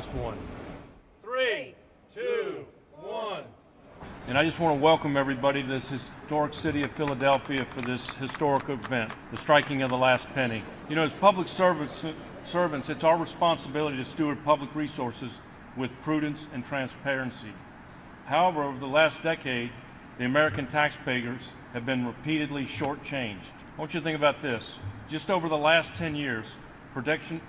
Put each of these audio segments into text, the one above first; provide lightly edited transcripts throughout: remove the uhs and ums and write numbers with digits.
last one. 3, 2, 1. And I just want to welcome everybody to this historic city of Philadelphia for this historic event, the striking of the last penny. You know, as public servants, it's our responsibility to steward public resources with prudence and transparency. However, over the last decade, the American taxpayers have been repeatedly shortchanged. I want you to think about this. Just over the last 10 years, production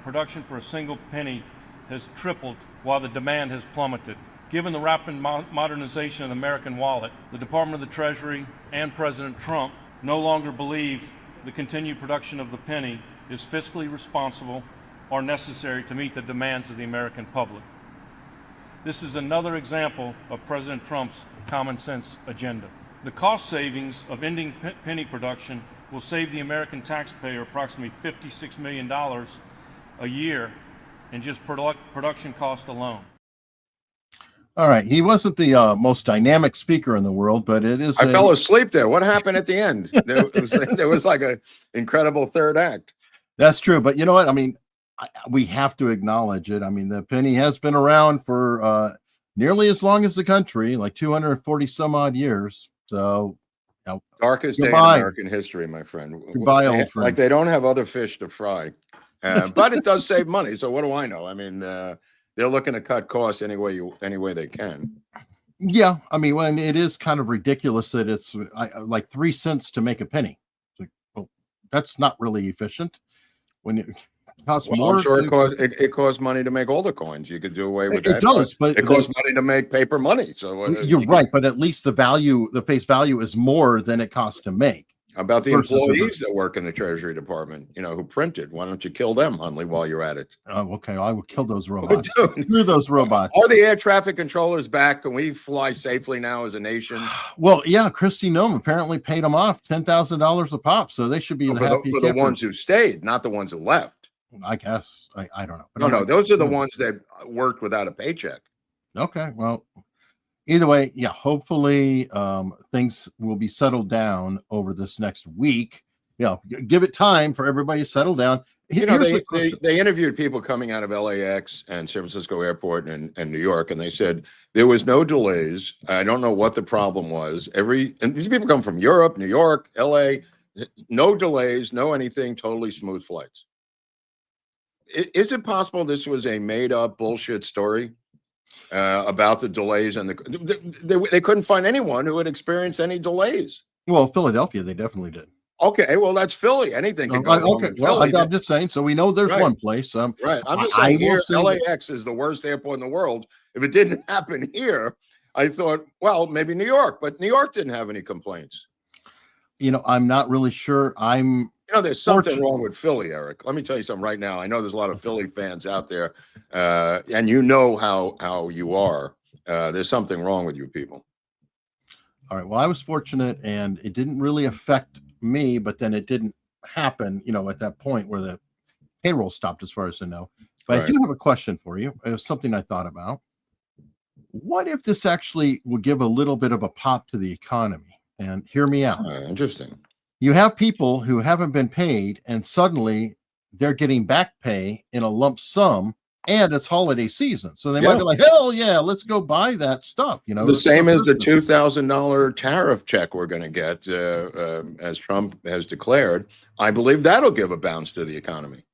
for a single penny has tripled while the demand has plummeted. Given the rapid modernization of the American wallet, the Department of the Treasury and President Trump no longer believe the continued production of the penny is fiscally responsible or necessary to meet the demands of the American public. This is another example of President Trump's common sense agenda. The cost savings of ending penny production will save the American taxpayer approximately $56 million a year in just production cost alone. All right. He wasn't the most dynamic speaker in the world, but it is. I fell asleep there. What happened at the end? There was like an incredible third act. That's true. But you know what? I mean, we have to acknowledge it. I mean, the penny has been around for nearly as long as the country, like 240 some odd years. So, you know, darkest day in American history, my friend. Goodbye, old friend. Like they don't have other fish to fry, but it does save money. So what do I know? I mean, they're looking to cut costs any way they can. Yeah, I mean, when it is kind of ridiculous that it's like 3 cents to make a penny. It's like, well, that's not really efficient. When it costs more, I'm sure it costs money to make all the coins. You could do away with that. It does, but it costs money to make paper money. So you're right, but at least the face value is more than it costs to make. About the employees that work in the Treasury Department, you know, who printed. Why don't you kill them, Hunley, while you're at it? Oh, okay. I will kill those robots. Screw those robots. Are the air traffic controllers back? Can we fly safely now as a nation? Well, yeah. Kristi Noem apparently paid them off $10,000 a pop, so they should be happy for the ones who stayed, not the ones who left. I guess. I don't know. But no, those are the ones that worked without a paycheck. Okay. Well, either way, yeah, hopefully things will be settled down over this next week. You know, give it time for everybody to settle down. You know, they interviewed people coming out of LAX and San Francisco Airport and New York, and they said there was no delays. I don't know what the problem was. And these people come from Europe, New York, LA, no delays, no anything, totally smooth flights. Is it possible this was a made-up bullshit story? About the delays and they couldn't find anyone who had experienced any delays. Well, Philadelphia, they definitely did. Okay, well, that's Philly. Anything can go wrong. Okay, well, I'm just saying. So we know there's one place. Right. I'm just saying here, LAX is the worst airport in the world. If it didn't happen here, I thought, well, maybe New York, but New York didn't have any complaints. You know, I'm not really sure. You know, there's something wrong with Philly, Eric. Let me tell you something right now. I know there's a lot of Philly fans out there, and you know how you are. There's something wrong with you people. All right. Well, I was fortunate, and it didn't really affect me, but then it didn't happen, you know, at that point where the payroll stopped, as far as I know. But right. I do have a question for you. It was something I thought about. What if this actually would give a little bit of a pop to the economy? And hear me out. Interesting. You have people who haven't been paid, and suddenly they're getting back pay in a lump sum, and it's holiday season. So they might be like, hell yeah, let's go buy that stuff. You know, the same as the $2,000 tariff check we're going to get, as Trump has declared. I believe that'll give a bounce to the economy.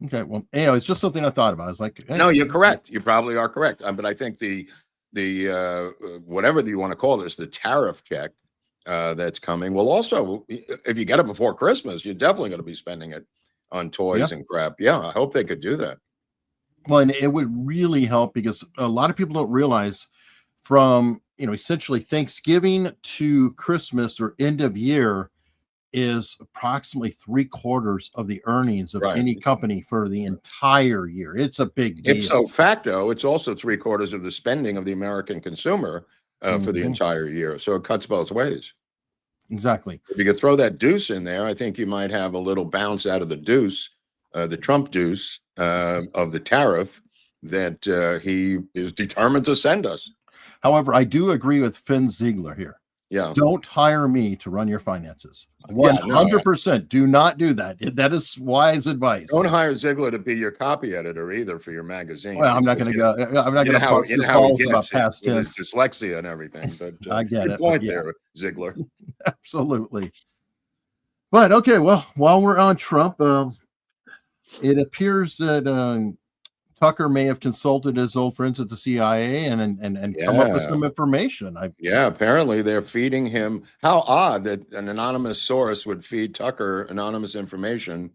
Okay. Well, anyway, it's just something I thought about. I was like, hey. No, you're correct. You probably are correct. But I think the whatever you want to call this, the tariff check, that's coming will also, if you get it before Christmas, you're definitely going to be spending it on toys and crap. Yeah, I hope they could do that. Well, and it would really help because a lot of people don't realize from, you know, essentially Thanksgiving to Christmas or end of year is approximately 3/4 of the earnings of any company for the entire year. It's a big deal. Ipso facto, it's also 3/4 of the spending of the American consumer for the entire year. So it cuts both ways. Exactly. If you could throw that deuce in there, I think you might have a little bounce out of the deuce, the Trump deuce of the tariff that he is determined to send us. However, I do agree with Finn Ziegler here. Yeah. Don't hire me to run your finances. 100%. Do not do that. That is wise advice. Don't hire Ziegler to be your copy editor either for your magazine. Well, I'm not going to go. I'm not going to bust his balls about past tense, dyslexia and everything. But I get good it. point there, Ziegler. Absolutely. But okay, well, while we're on Trump, it appears that Tucker may have consulted his old friends at the CIA and come up with some information. Apparently they're feeding him. How odd that an anonymous source would feed Tucker anonymous information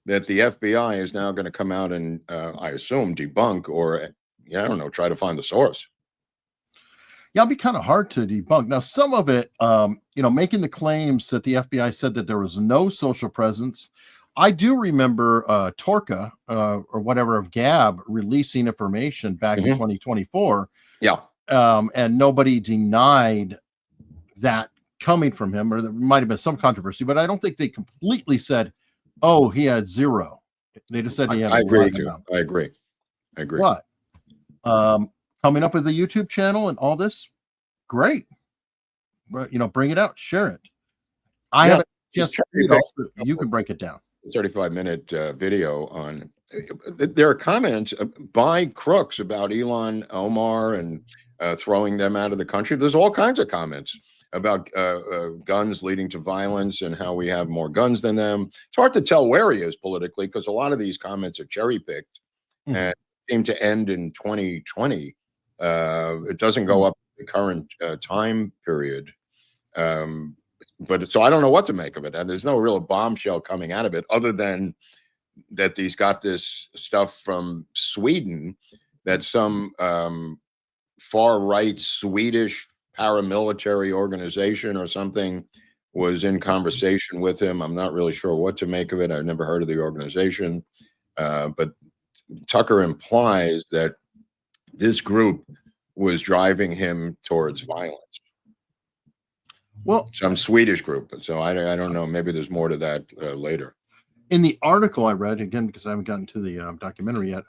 that the FBI is now going to come out and, I assume, debunk or, I don't know, try to find the source. Yeah, it'll be kind of hard to debunk. Now, some of it, making the claims that the FBI said that there was no social presence. I do remember Torca or whatever of Gab releasing information back in 2024. Yeah. And nobody denied that coming from him, or there might have been some controversy, but I don't think they completely said, oh, he had zero. They just said he had I agree. I agree. What? Coming up with a YouTube channel and all this, great. But, bring it out, share it. I haven't just you can break it down. 35-minute video on. There are comments by Crooks about Elon Omar and throwing them out of the country. There's all kinds of comments about guns leading to violence and how we have more guns than them. It's hard to tell where he is politically because a lot of these comments are cherry picked and seem to end in 2020. It doesn't go up the current time period. But so I don't know what to make of it. And there's no real bombshell coming out of it other than that he's got this stuff from Sweden that some far right Swedish paramilitary organization or something was in conversation with him. I'm not really sure what to make of it. I've never heard of the organization. But Tucker implies that this group was driving him towards violence. Well, some Swedish group. So I don't know. Maybe there's more to that later. In the article I read, again, because I haven't gotten to the documentary yet,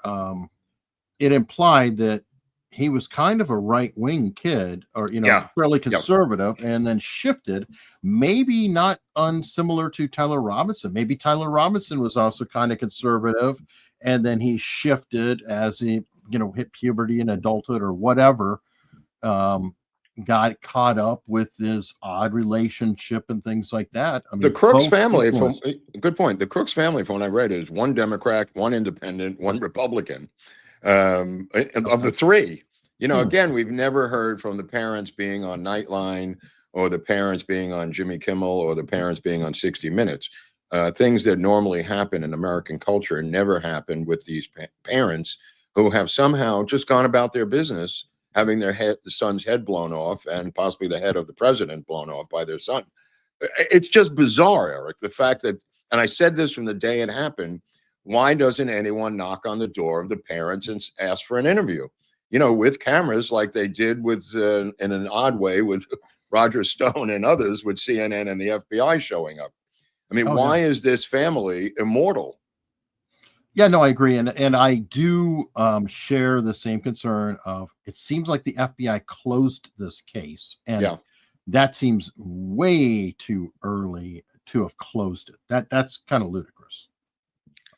it implied that he was kind of a right-wing kid or, fairly conservative and then shifted, maybe not unsimilar to Tyler Robinson. Maybe Tyler Robinson was also kind of conservative and then he shifted as he, hit puberty and adulthood or whatever. Got caught up with his odd relationship and things like that. I mean, the Crooks family, good point. The Crooks family, from what I read, is one Democrat, one Independent, one Republican. Of the three, again, we've never heard from the parents being on Nightline or the parents being on Jimmy Kimmel or the parents being on 60 Minutes. Things that normally happen in American culture never happen with these parents who have somehow just gone about their business, having the son's head blown off and possibly the head of the president blown off by their son. It's just bizarre, Eric, the fact that, and I said this from the day it happened, why doesn't anyone knock on the door of the parents and ask for an interview? With cameras like they did with, in an odd way, with Roger Stone and others with CNN and the FBI showing up. I mean, why is this family immortal? Yeah, no, I agree. And I do share the same concern of it seems like the FBI closed this case. And that seems way too early to have closed it. That's kind of ludicrous.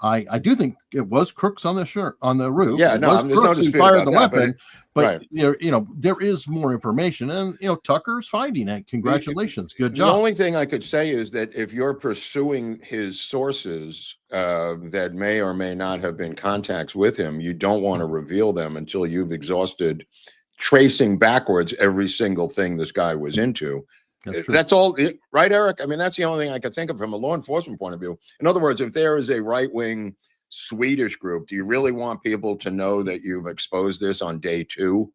I do think it was Crooks on the roof. Yeah, no, there's no dispute fired about the that, weapon, but right. There is more information, and Tucker's finding it. Congratulations, good job. The only thing I could say is that if you're pursuing his sources that may or may not have been contacts with him, you don't want to reveal them until you've exhausted tracing backwards every single thing this guy was into. That's all, right, Eric? I mean, that's the only thing I could think of from a law enforcement point of view. In other words, if there is a right-wing Swedish group, do you really want people to know that you've exposed this on day 2?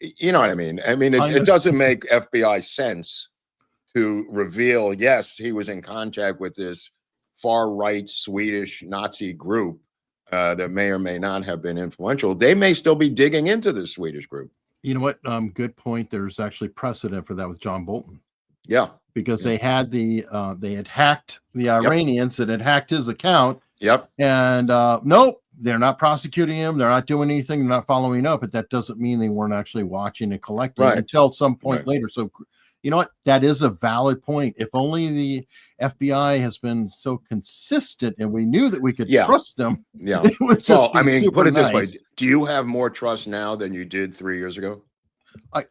You know what I mean? I mean, it doesn't make FBI sense to reveal, yes, he was in contact with this far-right Swedish Nazi group that may or may not have been influential. They may still be digging into this Swedish group. You know what? Good point. There's actually precedent for that with John Bolton. Yeah, because they had they had hacked the Iranians that had hacked his account. Yep. And nope, they're not prosecuting him. They're not doing anything. They're not following up. But that doesn't mean they weren't actually watching and collecting until some point later. So You know what? That is a valid point. If only the FBI has been so consistent and we knew that we could trust them. Yeah. It would just Well, I mean, put it this way. nice. Do you have more trust now than you did 3 years ago?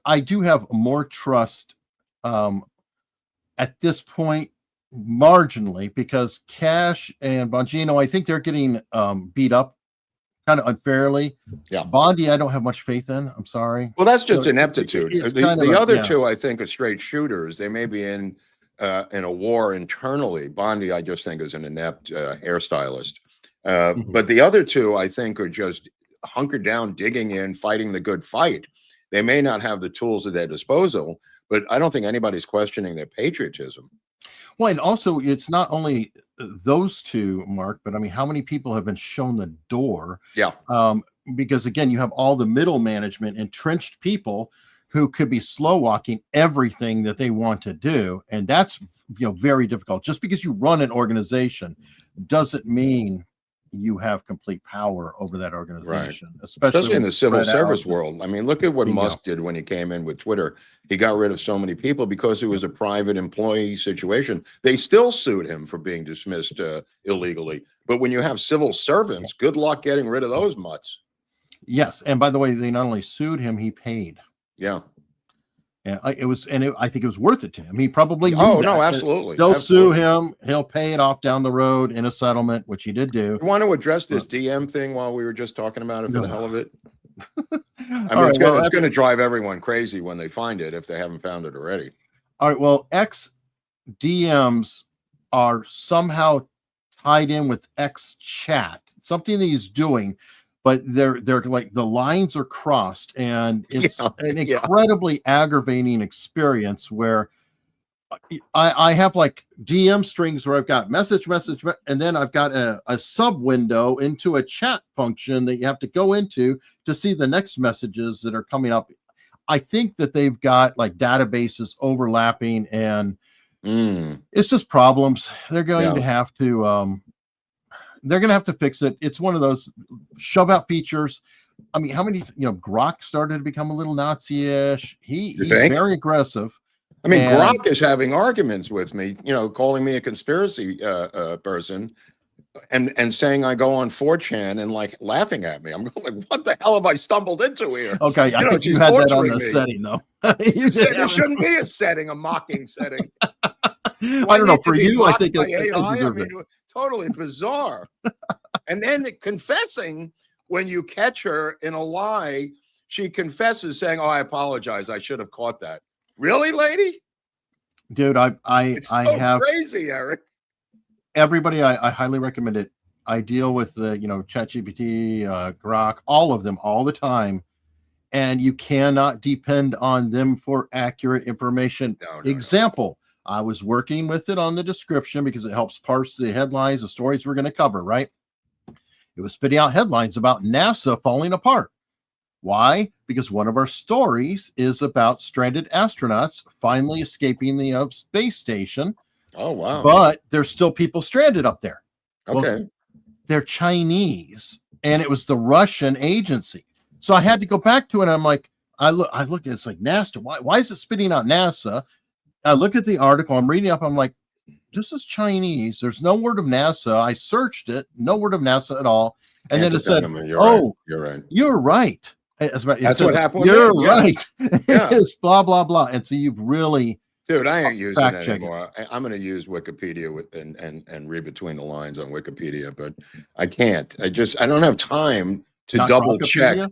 I do have more trust at this point, marginally, because Cash and Bongino, I think they're getting beat up kind of unfairly. Yeah. Bondi, I don't have much faith in. I'm sorry. Well, that's just ineptitude. The other two, I think, are straight shooters. They may be in a war internally. Bondi, I just think, is an inept hairstylist. But the other two, I think, are just hunkered down, digging in, fighting the good fight. They may not have the tools at their disposal, but I don't think anybody's questioning their patriotism. Well, and also it's not only those two, Mark, but I mean, how many people have been shown the door? Yeah. Because again, you have all the middle management, entrenched people who could be slow walking everything that they want to do. And that's, very difficult. Just because you run an organization doesn't mean you have complete power over that organization, right. especially in the civil service world. I mean, look at what Musk did when he came in with Twitter. He got rid of so many people because it was a private employee situation. They still sued him for being dismissed illegally. But when you have civil servants, good luck getting rid of those mutts. Yes. And by the way, they not only sued him, he paid. Yeah. And I think it was worth it to him. He probably knew no, that. absolutely. They'll sue him. He'll pay it off down the road in a settlement, which he did do. You want to address this DM thing while we were just talking about it for the hell of it? I mean, right, it's going to drive everyone crazy when they find it, if they haven't found it already. All right. Well, X DMs are somehow tied in with X chat, something that he's doing, but they're like the lines are crossed, and it's an incredibly aggravating experience where I have like DM strings where I've got message, and then I've got a sub window into a chat function that you have to go into to see the next messages that are coming up. I think that they've got like databases overlapping, and it's just problems. They're going to have to fix it. It's one of those shove out features. I mean, how many, Grok started to become a little Nazi-ish. He's very aggressive. I mean, Grok is having arguments with me, calling me a conspiracy person and saying I go on 4chan and like laughing at me. I'm going like, what the hell have I stumbled into here? Okay, I think you had that on the setting, though. You said there shouldn't be a setting, a mocking setting. I don't know. For you, I think it. Totally bizarre. And then confessing when you catch her in a lie, she confesses saying, "Oh, I apologize. I should have caught that." Really, lady? Dude, I have crazy, Eric. Everybody, I highly recommend it. I deal with the, ChatGPT, Grok, all of them all the time. And you cannot depend on them for accurate information. Example, I was working with it on the description because it helps parse the headlines, the stories we're going to cover, right? It was spitting out headlines about NASA falling apart. Why? Because one of our stories is about stranded astronauts finally escaping the space station. Oh, wow. But there's still people stranded up there. Okay. Well, they're Chinese, and it was the Russian agency. So I had to go back to it. And I'm like, I look at it's like NASA. Why is it spitting out NASA? I look at the article. I'm reading up. I'm like, this is Chinese. There's no word of NASA. I searched it. No word of NASA at all. And then it said, you're right. That's what happened. You're right. It's blah, blah, blah. And so you've really... Dude, I ain't using it anymore. I'm going to use Wikipedia and read between the lines on Wikipedia, but I can't. I don't have time to double check.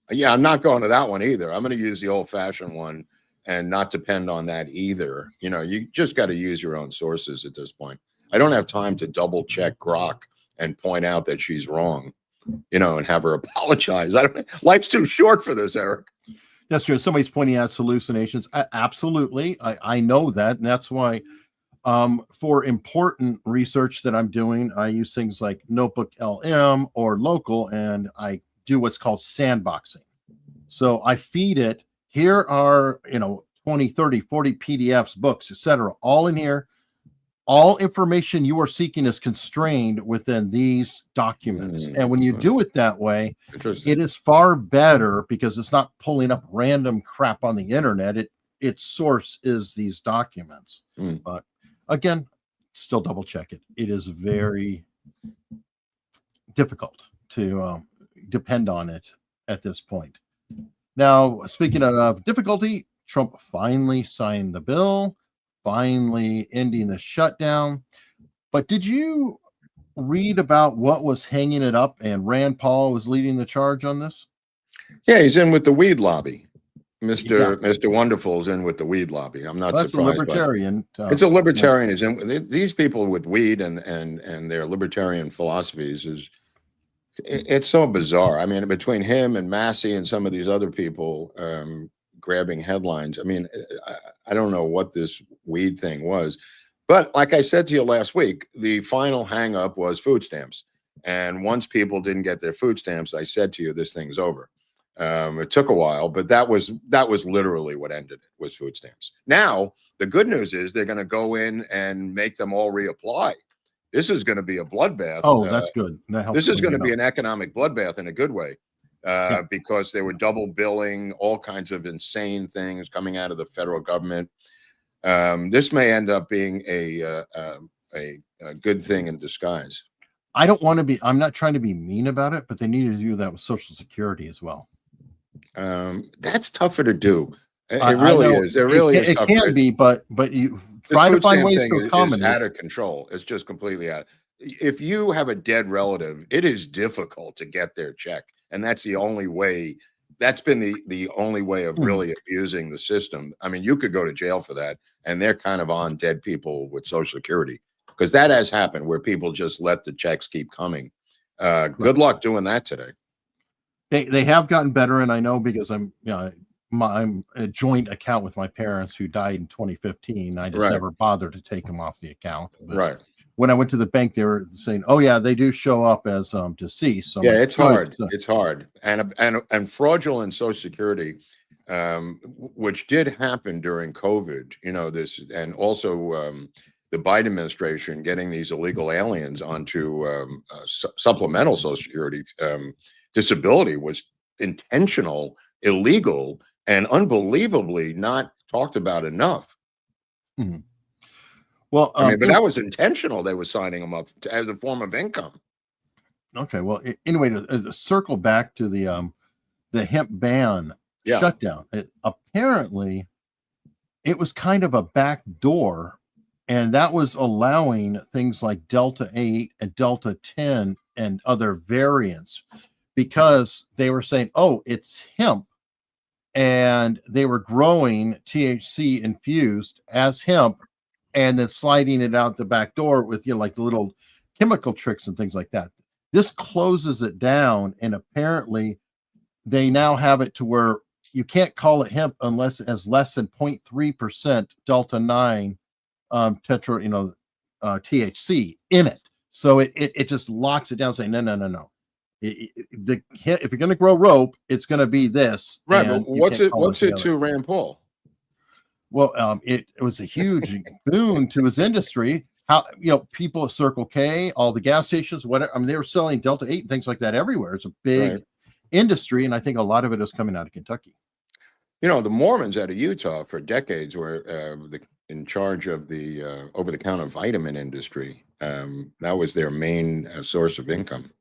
Yeah, I'm not going to that one either. I'm going to use the old-fashioned one and not depend on that either. You just got to use your own sources at this point. I don't have time to double check Grok and point out that she's wrong, and have her apologize. Life's too short for this, Eric. That's true. Somebody's pointing out hallucinations. Absolutely. I know that. And that's why for important research that I'm doing, I use things like Notebook LM or Local, and I do what's called sandboxing. So I feed it. Here are, 20, 30, 40 PDFs, books, etc., all in here. All information you are seeking is constrained within these documents. And when you do it that way, it is far better because it's not pulling up random crap on the internet. its source is these documents. But again, still double check it. It is very difficult to depend on it at this point. Now, speaking of difficulty, Trump finally signed the bill, finally ending the shutdown. But did you read about what was hanging it up, and Rand Paul was leading the charge on this? Yeah, he's in with the weed lobby. Mr. Wonderful's in with the weed lobby. I'm not surprised. That's a libertarian. It's a libertarian. Is in these people with weed and their libertarian philosophies it's so bizarre. I mean, between him and Massey and some of these other people grabbing headlines. I mean, I don't know what this weed thing was, but like I said to you last week, the final hang up was food stamps. And once people didn't get their food stamps, I said to you, this thing's over. It took a while, but that was literally what ended it, was food stamps. Now, the good news is they're going to go in and make them all reapply. This is going to be a bloodbath. Oh, that's good. This is going to be an economic bloodbath in a good way, because they were double billing, all kinds of insane things coming out of the federal government. This may end up being a good thing in disguise. I don't want to be, I'm not trying to be mean about it, but they need to do that with Social Security as well. That's tougher to do. It really is. It really is. It can be, but you try to find ways to accommodate. It's out of control. It's just completely out. If you have a dead relative, it is difficult to get their check, and that's the only way. That's been the only way of really abusing the system. I mean, you could go to jail for that, and they're kind of on dead people with Social Security, because that has happened where people just let the checks keep coming. Good luck doing that today. They have gotten better, and I know because I'm a joint account with my parents who died in 2015. I just never bothered to take them off the account. But when I went to the bank, they were saying, "Oh yeah, they do show up as deceased." So yeah, it's hard. It's hard, and fraudulent Social Security, which did happen during COVID. You know this, and also the Biden administration getting these illegal aliens onto supplemental Social Security disability was intentional, illegal, and unbelievably not talked about enough. Well, I mean, but that was intentional. They were signing them up as a form of income. Okay. Well, anyway, to circle back to the hemp ban shutdown, apparently it was kind of a back door, and that was allowing things like Delta 8 and Delta 10 and other variants, because they were saying, oh, it's hemp, and they were growing THC infused as hemp and then sliding it out the back door with, like the little chemical tricks and things like that. This closes it down, and apparently they now have it to where you can't call it hemp unless it has less than 0.3% Delta 9 tetra, THC in it. So it just locks it down, saying no. If you're going to grow rope, it's going to be this. Right. But what's it to Rand Paul? Well, it was a huge boon to his industry. How, people at Circle K, all the gas stations, whatever. I mean, they were selling Delta 8 and things like that everywhere. It's a big industry, and I think a lot of it is coming out of Kentucky. The Mormons out of Utah for decades were in charge of the over-the-counter vitamin industry. That was their main source of income.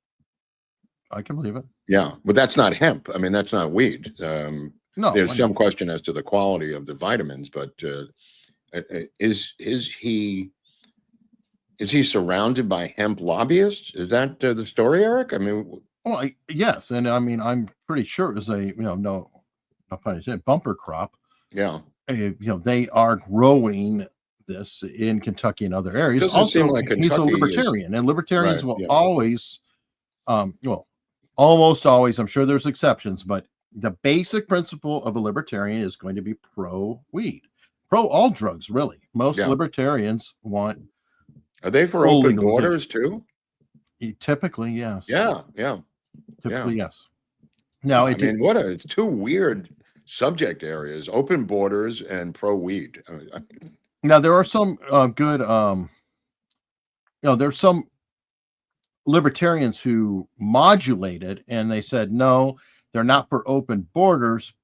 I can believe it. Yeah, but that's not hemp. I mean, that's not weed. No, there's some question as to the quality of the vitamins, but is he surrounded by hemp lobbyists? Is that the story, Eric? I mean, well, yes, and I mean, I'm pretty sure it was a no pun intended, bumper crop. Yeah, they are growing this in Kentucky and other areas. Doesn't also, seem like he's a libertarian, and libertarians will always, almost always. I'm sure there's exceptions, but the basic principle of a libertarian is going to be pro weed, pro all drugs. Really, most libertarians want. Are they for open borders too? Typically, yes. Yeah. Typically, yes. Now, it's two weird subject areas: open borders and pro weed. Now, there are some good. There's some libertarians who modulated, and they said no, they're not for open borders,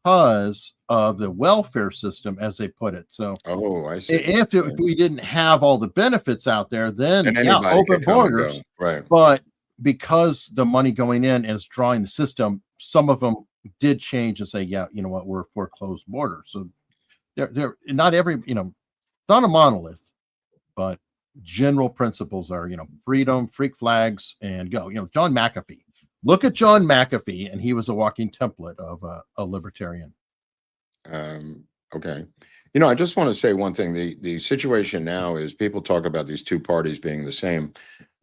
because of the welfare system, as they put it. So, Oh, I see. if we didn't have all the benefits out there, then open borders, right? But because the money going in is drawing the system, some of them did change and say, yeah, you know what, we're for closed borders. So they're not every, not a monolith, but general principles are, freedom, freak flags, and go. John McAfee. Look at John McAfee, and he was a walking template of a libertarian. Okay. I just want to say one thing. The situation now is people talk about these two parties being the same.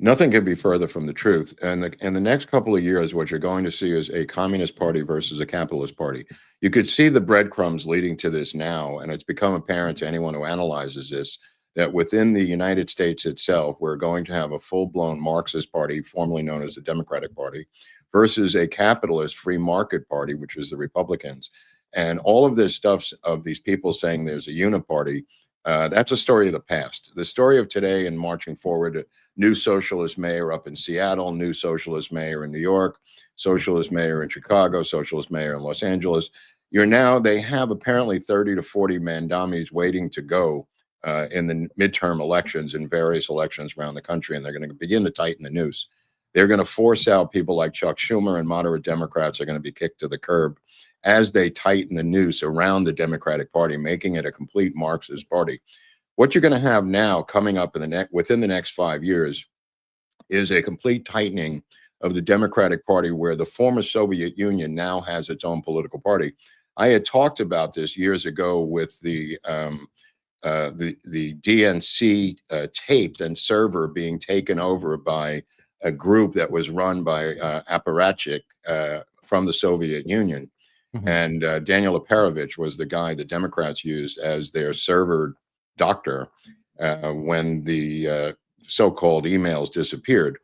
Nothing could be further from the truth. And in the next couple of years, what you're going to see is a communist party versus a capitalist party. You could see the breadcrumbs leading to this now, and it's become apparent to anyone who analyzes this that within the United States itself, we're going to have a full-blown Marxist party, formerly known as the Democratic Party, versus a capitalist free market party, which is the Republicans. And all of this stuff of these people saying there's a uniparty, that's a story of the past. The story of today and marching forward, new socialist mayor up in Seattle, new socialist mayor in New York, socialist mayor in Chicago, socialist mayor in Los Angeles. They have apparently 30 to 40 mandamis waiting to go in the midterm elections and various elections around the country, and they're going to begin to tighten the noose. They're going to force out people like Chuck Schumer, and moderate Democrats are going to be kicked to the curb as they tighten the noose around the Democratic Party, making it a complete Marxist party. What you're going to have now coming up within the next 5 years is a complete tightening of the Democratic Party, where the former Soviet Union now has its own political party. I had talked about this years ago with the DNC tapes and server being taken over by a group that was run by apparatchik from the Soviet Union. Mm-hmm. And Daniel Aparovich was the guy the Democrats used as their server doctor when the so-called emails disappeared.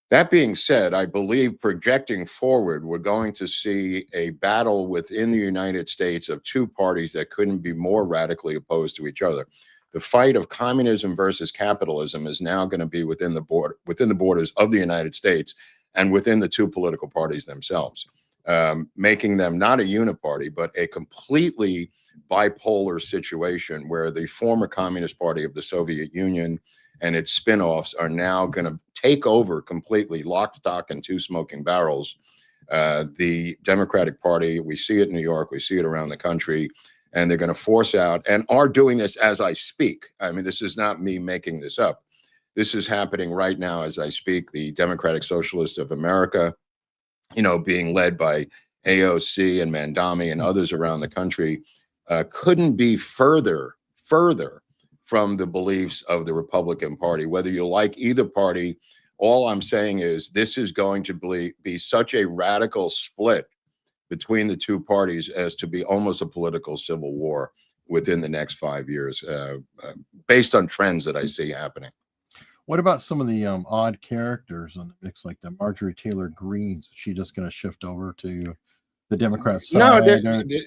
That being said, I believe projecting forward, we're going to see a battle within the United States of two parties that couldn't be more radically opposed to each other. The fight of communism versus capitalism is now going to be within the borders of the United States and within the two political parties themselves, making them not a uniparty, but a completely bipolar situation where the former Communist Party of the Soviet Union and its spin-offs are now going to take over completely, lock, stock, and two smoking barrels. The Democratic Party, we see it in New York, we see it around the country, and they're going to force out, and are doing this as I speak. I mean, this is not me making this up. This is happening right now as I speak. The Democratic Socialists of America, being led by AOC and Mandami and others around the country, couldn't be further from the beliefs of the Republican Party. Whether you like either party, all I'm saying is this is going to be such a radical split between the two parties as to be almost a political civil war within the next 5 years, based on trends that I see happening. What about some of the odd characters on the mix, like the Marjorie Taylor Greene? Is she just going to shift over to the Democrat side? No,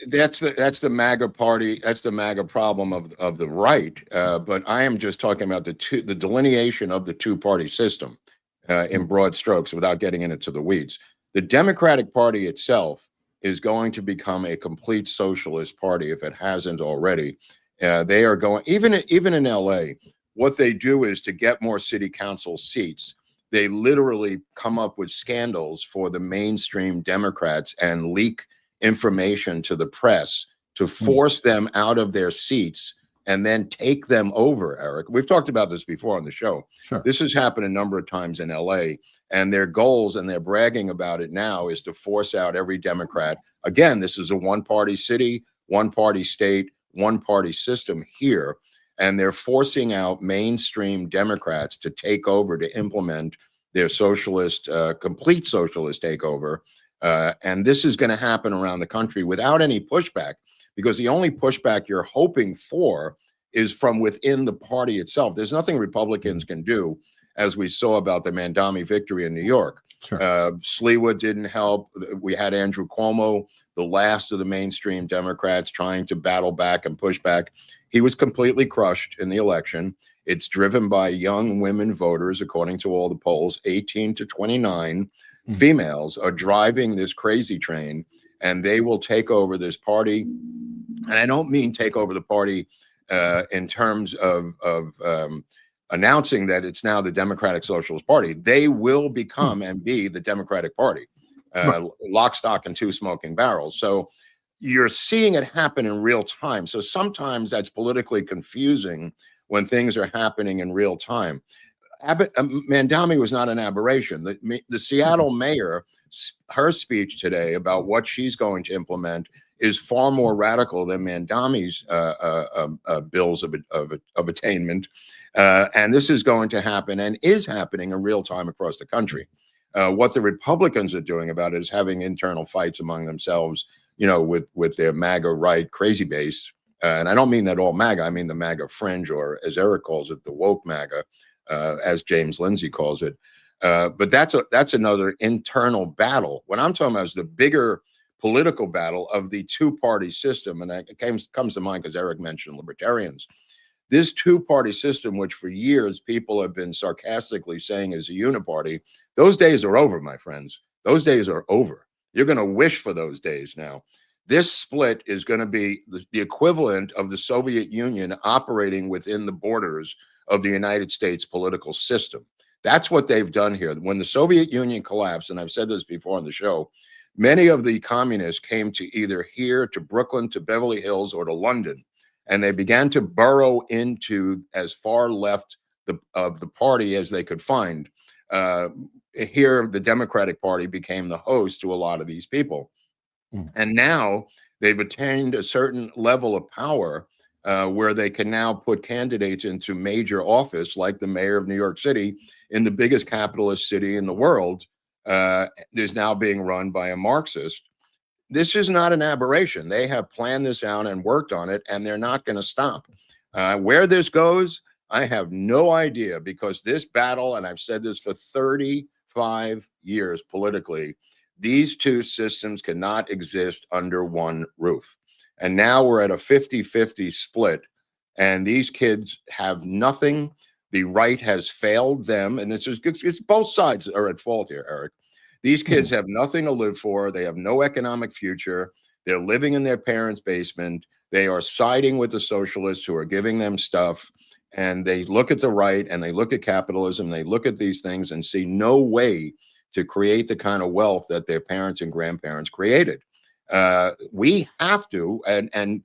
that's the MAGA party. That's the MAGA problem of the right. But I am just talking about the delineation of the two-party system in broad strokes, without getting into the weeds. The Democratic Party itself is going to become a complete socialist party if it hasn't already. They are going, even in LA, what they do is, to get more city council seats, they literally come up with scandals for the mainstream Democrats and leak information to the press to force them out of their seats and then take them over, Eric. We've talked about this before on the show. Sure. This has happened a number of times in LA, and their goals, and they're bragging about it now, is to force out every Democrat. Again, this is a one-party city, one-party state, one-party system here, and they're forcing out mainstream Democrats to take over, to implement their socialist, complete socialist takeover. And this is going to happen around the country without any pushback, because the only pushback you're hoping for is from within the party itself. There's nothing Republicans can do, as we saw about the Mandami victory in New York. Sure. Sliwa didn't help. We had Andrew Cuomo, the last of the mainstream Democrats, trying to battle back and push back. He was completely crushed in the election. It's driven by young women voters, according to all the polls. 18 to 29 females are driving this crazy train, and they will take over this party. And I don't mean take over the party in terms of announcing that it's now the Democratic Socialist Party. They will become and be the Democratic Party, lock, stock, and two smoking barrels. So you're seeing it happen in real time. So sometimes that's politically confusing when things are happening in real time. Mandami was not an aberration. The Seattle mayor, her speech today about what she's going to implement is far more radical than Mandami's bills of attainment. And this is going to happen and is happening in real time across the country. What the Republicans are doing about it is having internal fights among themselves, you know, with their MAGA right crazy base. And I don't mean that all MAGA, I mean the MAGA fringe, or as Eric calls it, the woke MAGA, as James Lindsay calls it. But that's another internal battle. What I'm talking about is the bigger political battle of the two-party system. And that comes to mind because Eric mentioned libertarians. This two-party system, which for years people have been sarcastically saying is a uniparty, those days are over, my friends. Those days are over. You're going to wish for those days now. This split is going to be the equivalent of the Soviet Union operating within the borders of the United States political system. That's what they've done here. When the Soviet Union collapsed, and I've said this before on the show, many of the communists came to either here, to Brooklyn, to Beverly Hills, or to London, and they began to burrow into as far left of the party as they could find. Here, the Democratic Party became the host to a lot of these people. And now they've attained a certain level of power where they can now put candidates into major office, like the mayor of New York City, in the biggest capitalist city in the world, is now being run by a Marxist. This is not an aberration. They have planned this out and worked on it, and they're not going to stop. Where this goes, I have no idea, because this battle, and I've said this for 35 years politically, these two systems cannot exist under one roof. And now we're at a 50-50 split, and these kids have nothing. The right has failed them, and it's both sides are at fault here, Eric. These kids have nothing to live for. They have no economic future. They're living in their parents' basement. They are siding with the socialists who are giving them stuff, and they look at the right, and they look at capitalism, they look at these things and see no way to create the kind of wealth that their parents and grandparents created. We have to, and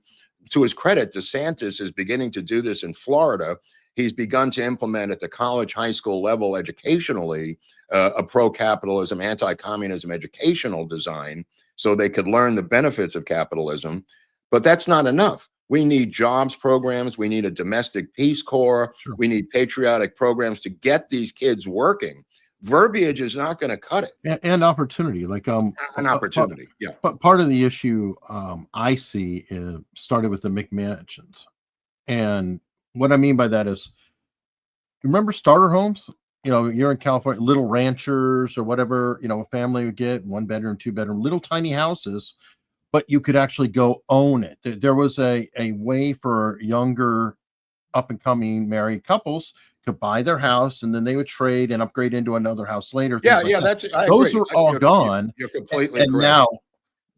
to his credit, DeSantis is beginning to do this in Florida. He's begun to implement at the college, high school level educationally a pro-capitalism, anti-communism educational design so they could learn the benefits of capitalism. But that's not enough. We need jobs programs. We need a domestic Peace Corps. Sure. We need patriotic programs to get these kids working. Verbiage is not going to cut it. And opportunity, like an opportunity. Yeah. But part of the issue I see started with the McMansions, and what I mean by that is, remember starter homes? You know, you're in California, little ranchers or whatever. You know, a family would get 1 bedroom, 2 bedroom, little tiny houses, but you could actually go own it. There was a way for younger, up and coming married couples could buy their house, and then they would trade and upgrade into another house later. Yeah, Those are all gone. You're completely and correct. Now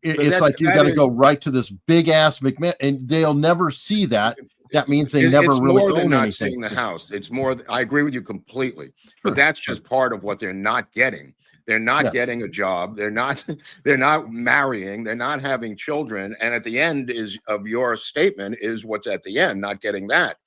it's like you got to go right to this big ass McMahon, and they'll never see that. That means they never it's really more than own not anything. seeing the house. It's more. I agree with you completely. Sure. But that's just part of what they're not getting. They're not getting a job. They're not marrying. They're not having children. And at the end of your statement is what's at the end, not getting that.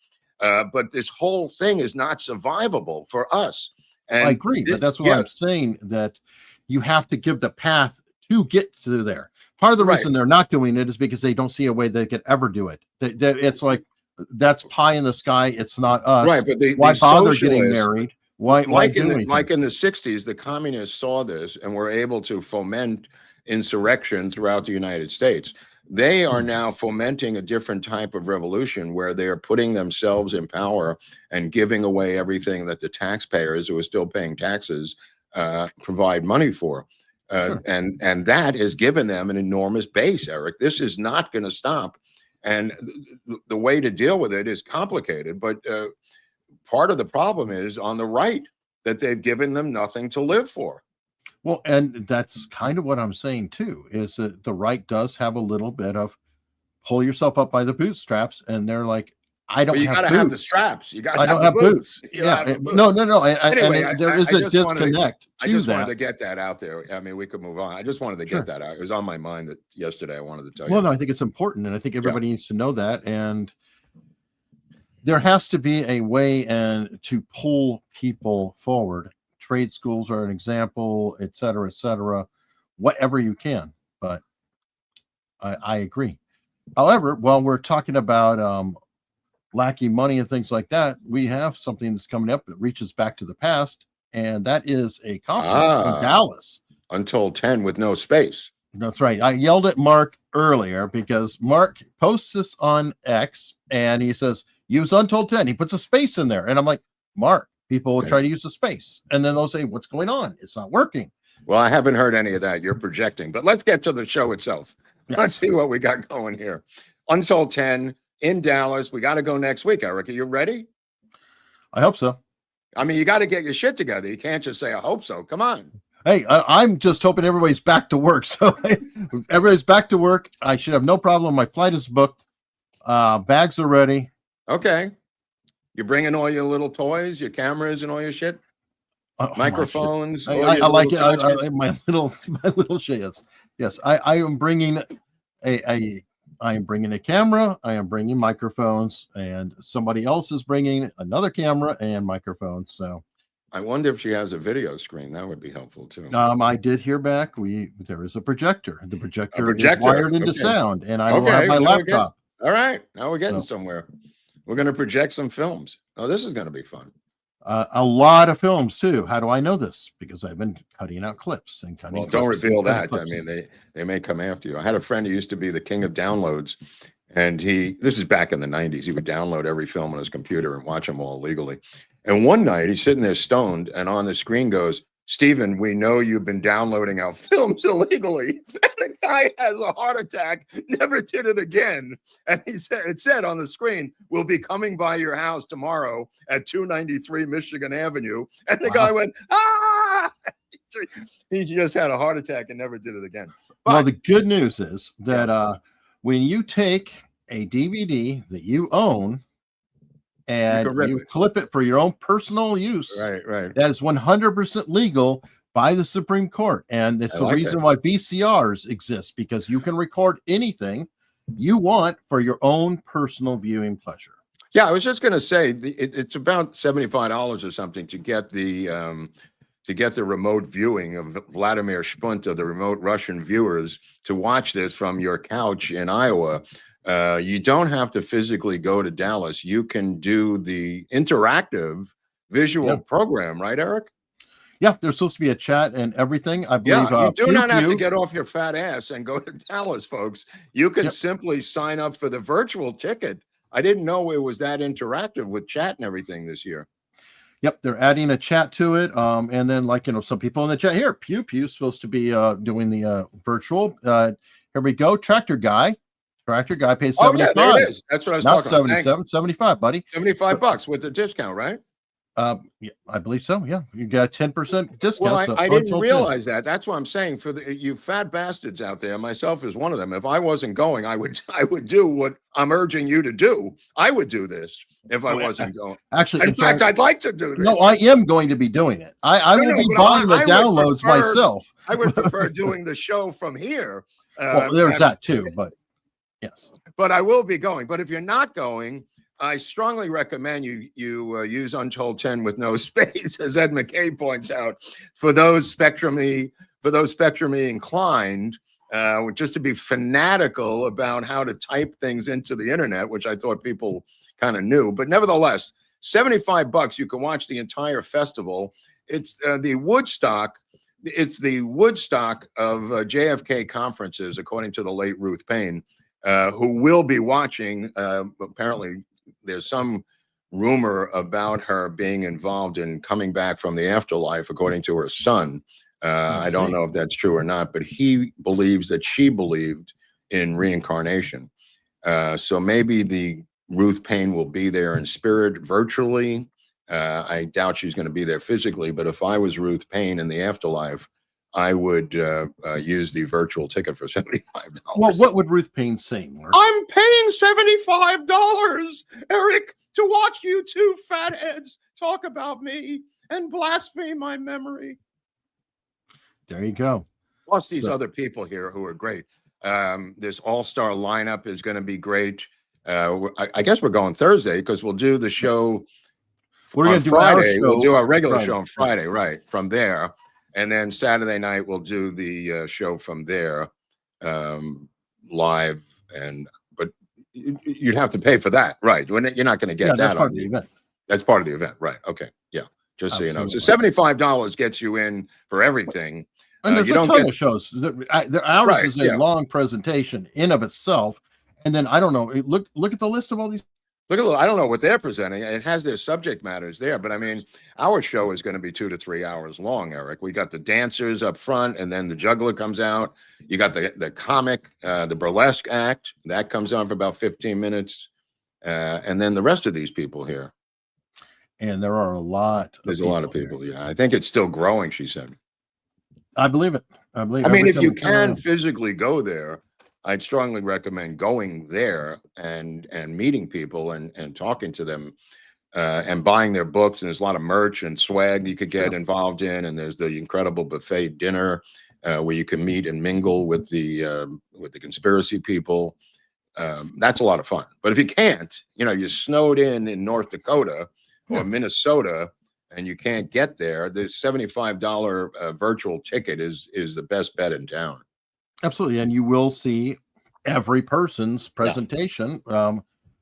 But this whole thing is not survivable for us. And I agree, but that's what I'm saying, that you have to give the path to get to there. Part of the reason they're not doing it is because they don't see a way they could ever do it. It's like, that's pie in the sky. It's not us. Right, but why bother getting married? Why do anything? Like in the 60s, the communists saw this and were able to foment insurrection throughout the United States. They are now fomenting a different type of revolution where they're putting themselves in power and giving away everything that the taxpayers who are still paying taxes provide money for. And that has given them an enormous base, Eric. This is not going to stop. And the way to deal with it is complicated. But part of the problem is on the right, that they've given them nothing to live for. Well, and that's kind of what I'm saying too, is that the right does have a little bit of pull yourself up by the bootstraps, and they're like, I don't But you have got to boots. have the straps. You got to I have don't the have boots. boots. You don't Yeah. have the boots. No. Anyway, There is a just wanted disconnect I just to wanted to that. get that out there. I mean, we could move on. I just wanted to Sure. get that out. It was on my mind that yesterday I wanted to tell Well, you. no, I think it's important, and I think everybody needs to know that. And there has to be a way and to pull people forward. Trade schools are an example, et cetera, whatever you can. But I agree. However, while we're talking about lacking money and things like that, we have something that's coming up that reaches back to the past, and that is a conference in Dallas. Untold 10 with no space. That's right. I yelled at Mark earlier because Mark posts this on X and he says, use Untold 10. He puts a space in there. And I'm like, Mark, people will try to use the space. And then they'll say, what's going on? It's not working. Well, I haven't heard any of that. You're projecting. But let's get to the show itself. Yeah. Let's see what we got going here. Untold 10 in Dallas. We got to go next week, Eric. Are you ready? I hope so. I mean, you got to get your shit together. You can't just say, I hope so. Come on. Hey, I'm just hoping everybody's back to work. So if everybody's back to work, I should have no problem. My flight is booked. Bags are ready. Okay. You're bringing all your little toys, your cameras and all your shit? Microphones. I like it. My little shit. Yes. I am bringing I am bringing a camera. I am bringing microphones, and somebody else is bringing another camera and microphones. So I wonder if she has a video screen. That would be helpful too. I did hear back. There is a projector. The projector is wired into sound, and I will have my laptop. All right, now we're getting somewhere. We're going to project some films. Oh, this is going to be fun. A lot of films too. How do I know this? Because I've been cutting out clips and cutting. Well, don't reveal that. I mean, they may come after you. I had a friend who used to be the king of downloads, and this is back in the 90s. He would download every film on his computer and watch them all legally. And one night he's sitting there stoned, and on the screen goes, Stephen, we know you've been downloading our films illegally. And the guy has a heart attack, never did it again. And it said on the screen, we'll be coming by your house tomorrow at 293 Michigan Avenue. And the guy went, ah! He just had a heart attack and never did it again. But, well, the good news is that when you take a DVD that you own, and you clip it for your own personal use. Right. That is 100% legal by the Supreme Court. And it's the reason why VCRs exist, because you can record anything you want for your own personal viewing pleasure. Yeah, I was just going to say it's about $75 or something to get the remote viewing of Vladimir Spunt of the remote Russian viewers to watch this from your couch in Iowa. You don't have to physically go to Dallas. You can do the interactive visual program, right, Eric? Yeah, there's supposed to be a chat and everything. I believe. Yeah, you do not have to get off your fat ass and go to Dallas, folks. You can simply sign up for the virtual ticket. I didn't know it was that interactive with chat and everything this year. Yep, they're adding a chat to it. And then, some people in the chat here, Pew's supposed to be doing the virtual. Here we go. Tractor Guy pays 75. Oh, yeah, there it is. That's what I was talking about. 77, 75, buddy. $75 with the discount, right? Yeah, I believe so. Yeah, you got 10% discount. Well, I didn't realize that. That's what I'm saying. For you fat bastards out there, myself is one of them. If I wasn't going, I would do what I'm urging you to do. I would do this if I wasn't going. Actually, in fact, I'd like to do this. No, I am going to be doing it. I will be buying the downloads myself. I would prefer doing the show from here. Well, there's that too, but yes. But I will be going. But if you're not going, I strongly recommend you use Untold 10 with no space, as Ed McKay points out, for those spectrumly inclined, just to be fanatical about how to type things into the internet, which I thought people kind of knew. But nevertheless, $75, you can watch the entire festival. It's the Woodstock. It's the Woodstock of JFK conferences, according to the late Ruth Payne, who will be watching. Apparently, there's some rumor about her being involved in coming back from the afterlife, according to her son. I don't know if that's true or not, but he believes that she believed in reincarnation. So maybe the Ruth Payne will be there in spirit virtually. I doubt she's going to be there physically, but if I was Ruth Payne in the afterlife, I would use the virtual ticket for $75. Well, what would Ruth Payne say, Mark? I'm paying $75, Eric, to watch you two fatheads talk about me and blaspheme my memory. There you go. Plus these other people here who are great. This all-star lineup is going to be great. I guess we're going Thursday because we'll do the show We're going to do Friday. our show. We'll do our regular Friday. show on Friday, right? From there. And then Saturday night, we'll do the show from there live. But you'd have to pay for that, right? You're not going to get that. That's part of the event. That's part of the event, right? Okay, yeah. Just Absolutely. So you know, so $75 gets you in for everything. And there's you a don't ton get of shows. Ours is a long presentation in of itself. And then I don't know. Look at the list of all these. Look at I don't know what they're presenting. It has their subject matters there, but I mean, our show is going to be 2 to 3 hours long, Eric. We got the dancers up front, and then the juggler comes out. You got the comic, the burlesque act that comes on for about 15 minutes, and then the rest of these people here. And there are a lot. There's a lot of people. Here. Yeah, I think it's still growing. She said. I believe it. I mean, if you can physically go there, I'd strongly recommend going there and meeting people and talking to them and buying their books. And there's a lot of merch and swag you could get involved in. And there's the incredible buffet dinner where you can meet and mingle with the conspiracy people. That's a lot of fun. But if you can't, you know, you're snowed in North Dakota or Minnesota, and you can't get there, the $75 virtual ticket is the best bet in town. Absolutely. And you will see every person's presentation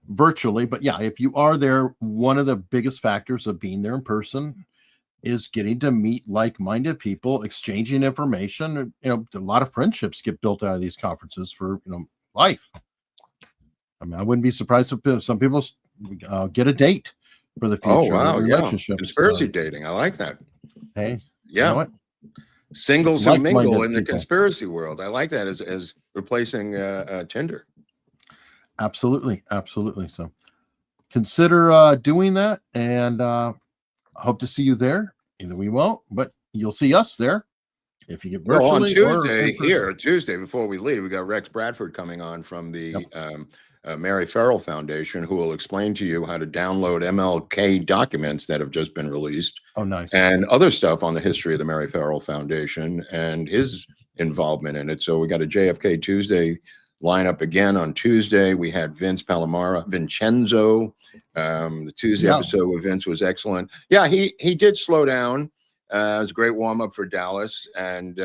virtually. But yeah, if you are there, one of the biggest factors of being there in person is getting to meet like-minded people, exchanging information. You know, a lot of friendships get built out of these conferences for, you know, life. I mean, I wouldn't be surprised if some people get a date for the future. Oh, wow. Relationships. Conspiracy dating. I like that. Hey, yeah. You know what? Singles who mingle in the people. Conspiracy world. I like that as replacing Tinder. Absolutely. Absolutely. So consider doing that, and hope to see you there. Either we won't, but you'll see us there. If you get virtually. Well, on Tuesday before we leave, we got Rex Bradford coming on from the Mary Farrell Foundation, who will explain to you how to download MLK documents that have just been released. Oh, nice. And other stuff on the history of the Mary Farrell Foundation and his involvement in it. So we got a JFK Tuesday lineup again on Tuesday. We had Vince Vincenzo. The Tuesday episode with Vince was excellent. Yeah, he did slow down. It was a great warm-up for Dallas. And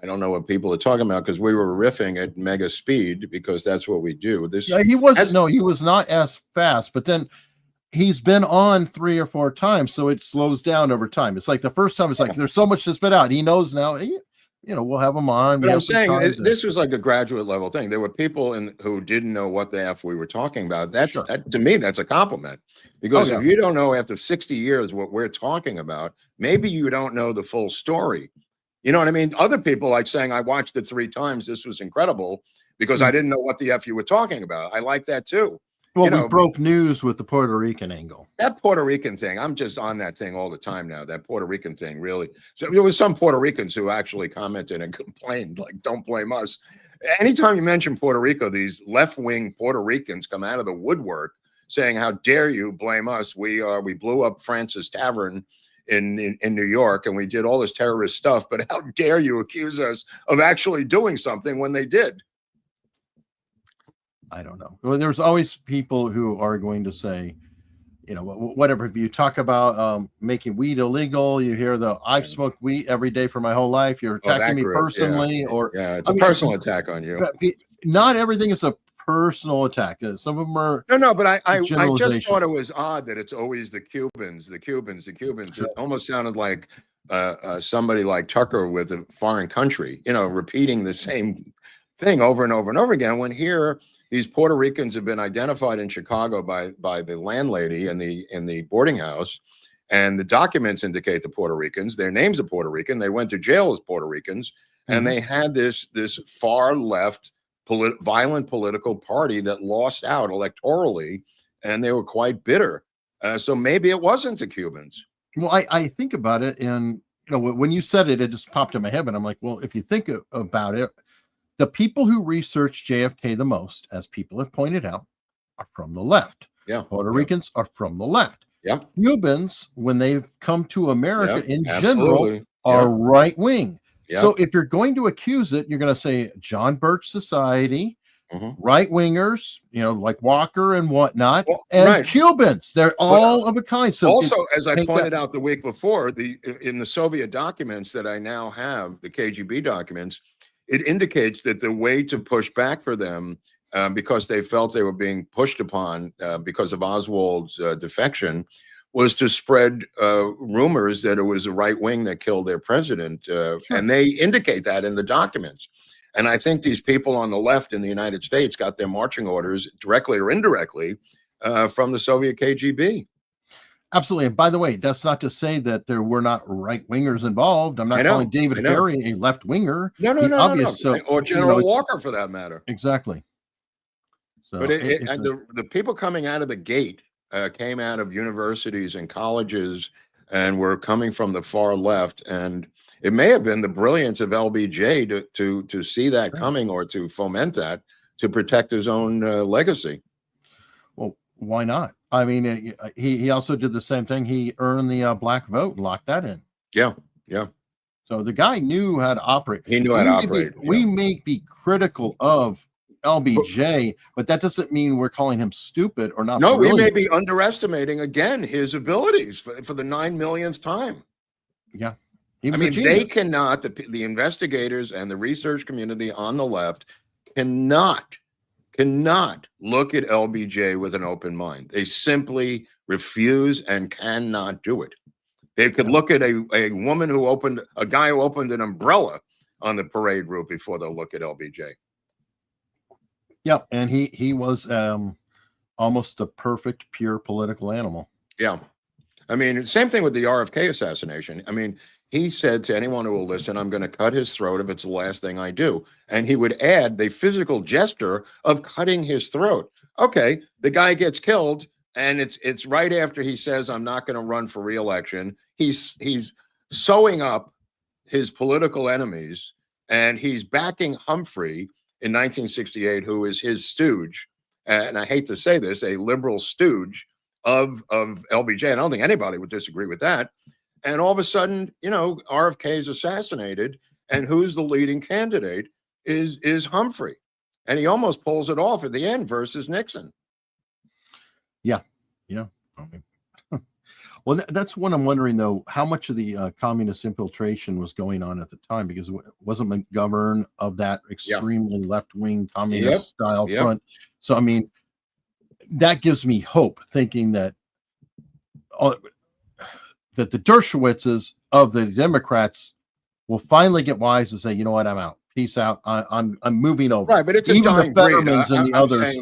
I don't know what people are talking about because we were riffing at mega speed because that's what we do. He was not as fast, but then he's been on 3 or 4 times, so it slows down over time. It's like the first time, it's like there's so much to spit out. He knows now, you know, we'll have him on. But I'm saying this was like a graduate level thing. There were people who didn't know what the F we were talking about. That, to me, that's a compliment. Because if you don't know after 60 years what we're talking about, maybe you don't know the full story. You know what I mean? Other people like saying, I watched it 3 times. This was incredible because I didn't know what the F you were talking about. I like that too. Well, we broke news with the Puerto Rican angle. That Puerto Rican thing, I'm just on that thing all the time now. That Puerto Rican thing, really. So there was some Puerto Ricans who actually commented and complained, like, don't blame us. Anytime you mention Puerto Rico, these left-wing Puerto Ricans come out of the woodwork saying, how dare you blame us? We blew up Francis Tavern in New York, and we did all this terrorist stuff, but how dare you accuse us of actually doing something when they did? I don't know. Well, there's always people who are going to say, you know, whatever. If you talk about making weed illegal, you hear I've smoked weed every day for my whole life. You're attacking me personally, or it's a personal attack on you. Not everything is a personal attack. Some of them are no. But I just thought it was odd that it's always the Cubans. It almost sounded like somebody like Tucker with a foreign country, you know, repeating the same thing over and over and over again. When here, these Puerto Ricans have been identified in Chicago by the landlady in the boarding house, and the documents indicate the Puerto Ricans. Their names are Puerto Rican. They went to jail as Puerto Ricans, and they had this far left violent political party that lost out electorally, and they were quite bitter. So maybe it wasn't the Cubans. Well, I think about it, and when you said it, it just popped in my head. And I'm like, well, if you think about it, the people who research JFK the most, as people have pointed out, are from the left. Yeah. Puerto Ricans are from the left. Yeah. Cubans, when they've come to America in absolutely. general, are right wing. Yeah. So if you're going to accuse it, you're going to say John Birch Society, right wingers, like Walker and whatnot, and Cubans. They're all of a kind. So also, as I pointed out the week before, in the Soviet documents that I now have, the KGB documents, it indicates that the way to push back for them, because they felt they were being pushed upon because of Oswald's defection, was to spread rumors that it was the right wing that killed their president. And they indicate that in the documents. And I think these people on the left in the United States got their marching orders directly or indirectly from the Soviet KGB. Absolutely. And by the way, that's not to say that there were not right wingers involved. I'm not calling David Ferrie a left winger. No. So, or General Walker for that matter. Exactly. So but the people coming out of the gate came out of universities and colleges and were coming from the far left. And it may have been the brilliance of LBJ to see that coming, or to foment that, to protect his own legacy. Well, why not? I mean, he also did the same thing. He earned the black vote and locked that in. Yeah. So the guy knew how to operate. He knew how to operate. We may be critical of LBJ, but that doesn't mean we're calling him stupid or not. No, we may be underestimating again his abilities for the 9 millionth time. Yeah. I mean, they cannot, the investigators and the research community on the left cannot look at LBJ with an open mind. They simply refuse and cannot do it. They could look at a woman a guy who opened an umbrella on the parade route before they'll look at LBJ. Yeah, and he was almost the perfect pure political animal. Yeah. I mean, same thing with the RFK assassination. I mean, he said to anyone who will listen, I'm going to cut his throat if it's the last thing I do. And he would add the physical gesture of cutting his throat. Okay, the guy gets killed, and it's right after he says, I'm not going to run for re-election. He's sewing up his political enemies, and he's backing Humphrey in 1968, who is his stooge. And I hate to say this, a liberal stooge of LBJ. I don't think anybody would disagree with that. And all of a sudden, RFK is assassinated, and who's the leading candidate is Humphrey. And he almost pulls it off at the end versus Nixon. Yeah. Well, that's what I'm wondering, though, how much of the communist infiltration was going on at the time, because it wasn't McGovern of that extremely left-wing communist style front. So, I mean, that gives me hope, thinking that the Dershowitzes of the Democrats will finally get wise and say, you know what, I'm out. Peace out. I'm moving over. Right, but it's even a dying the breed. Fettermans and the others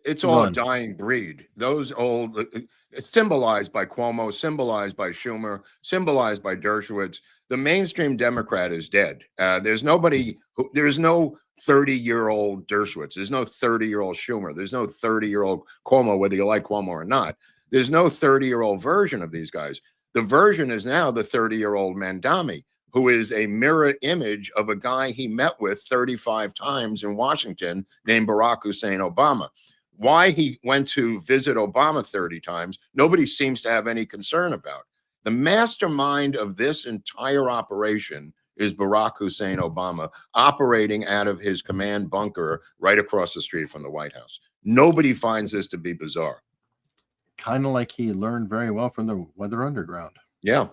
it's all a dying breed. Those old, it's symbolized by Cuomo, symbolized by Schumer, symbolized by Dershowitz. The mainstream Democrat is dead. There's no 30-year-old Dershowitz. There's no 30-year-old Schumer. There's no 30-year-old Cuomo, whether you like Cuomo or not. There's no 30-year-old version of these guys. The version is now the 30-year-old Mandami, who is a mirror image of a guy he met with 35 times in Washington named Barack Hussein Obama. Why he went to visit Obama 30 times, nobody seems to have any concern about. The mastermind of this entire operation is Barack Hussein Obama, operating out of his command bunker right across the street from the White House. Nobody finds this to be bizarre. Kind of like he learned very well from the Weather Underground. Yeah.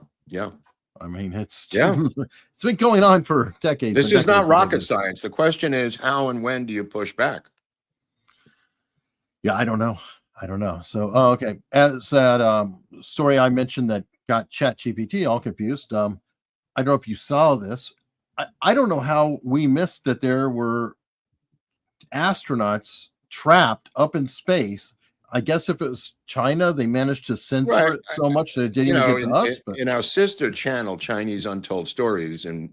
I mean, it's been going on for decades. This is not rocket science. The question is, how and when do you push back? Yeah, I don't know. So, okay. As that story I mentioned that got ChatGPT all confused. I don't know if you saw this. I don't know how we missed that there were astronauts trapped up in space. I guess if it was China, they managed to censor it so much that it didn't even get to us. But in our sister channel, Chinese Untold Stories, and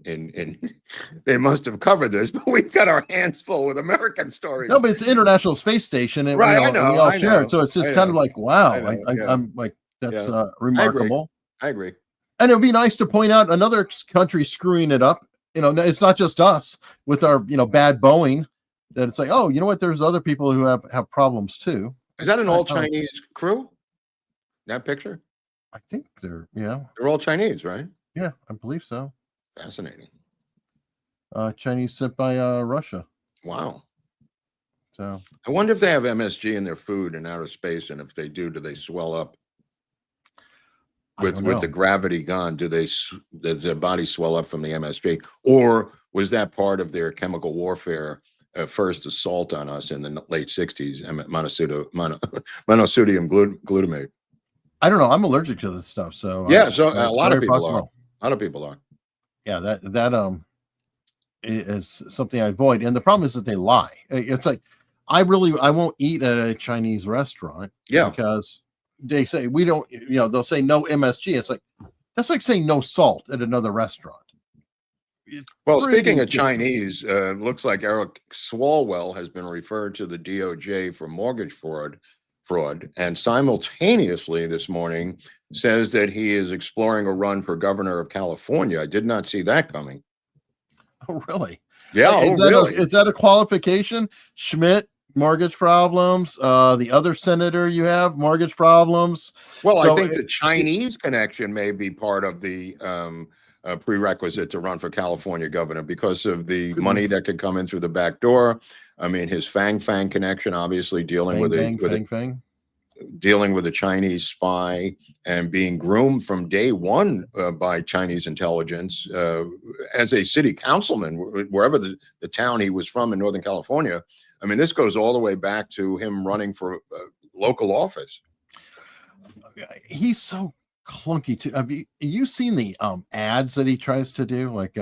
they must have covered this, but we've got our hands full with American stories. No, but it's International Space Station, and we all share it. So it's just kind of like, wow. I'm like, that's remarkable. I agree. And it would be nice to point out another country screwing it up. You know, it's not just us with our, bad Boeing. That it's like, oh, you know what? There's other people who have problems too. Is that an all Chinese crew? That picture? I think they're all Chinese, right? Yeah, I believe so. Fascinating. Chinese sent by Russia. Wow. So I wonder if they have MSG in their food in outer space, and if they do they swell up with the gravity gone? Does their body swell up from the MSG, or was that part of their chemical warfare? First assault on us in the late 60s, monosodium glutamate. I don't know. I'm allergic to this stuff, so yeah. So a lot of people are. A lot of people are. Yeah, that is something I avoid, and the problem is that they lie. It's like I won't eat at a Chinese restaurant. Yeah, because they say we don't. They'll say no MSG. It's like that's like saying no salt at another restaurant. Well, speaking of Chinese, looks like Eric Swalwell has been referred to the DOJ for mortgage fraud, and simultaneously this morning says that he is exploring a run for governor of California. I did not see that coming. Oh, really? Yeah. Really? Is that a qualification? Schmidt, mortgage problems. The other senator you have, mortgage problems. Well, so I think the Chinese connection may be part of the prerequisite to run for California governor because of the money that could come in through the back door. I mean, his Fang connection, obviously dealing with a Chinese spy and being groomed from day one by Chinese intelligence as a city councilman, wherever the town he was from in Northern California. I mean, this goes all the way back to him running for local office. He's so clunky too. Have you seen the ads that he tries to do? Like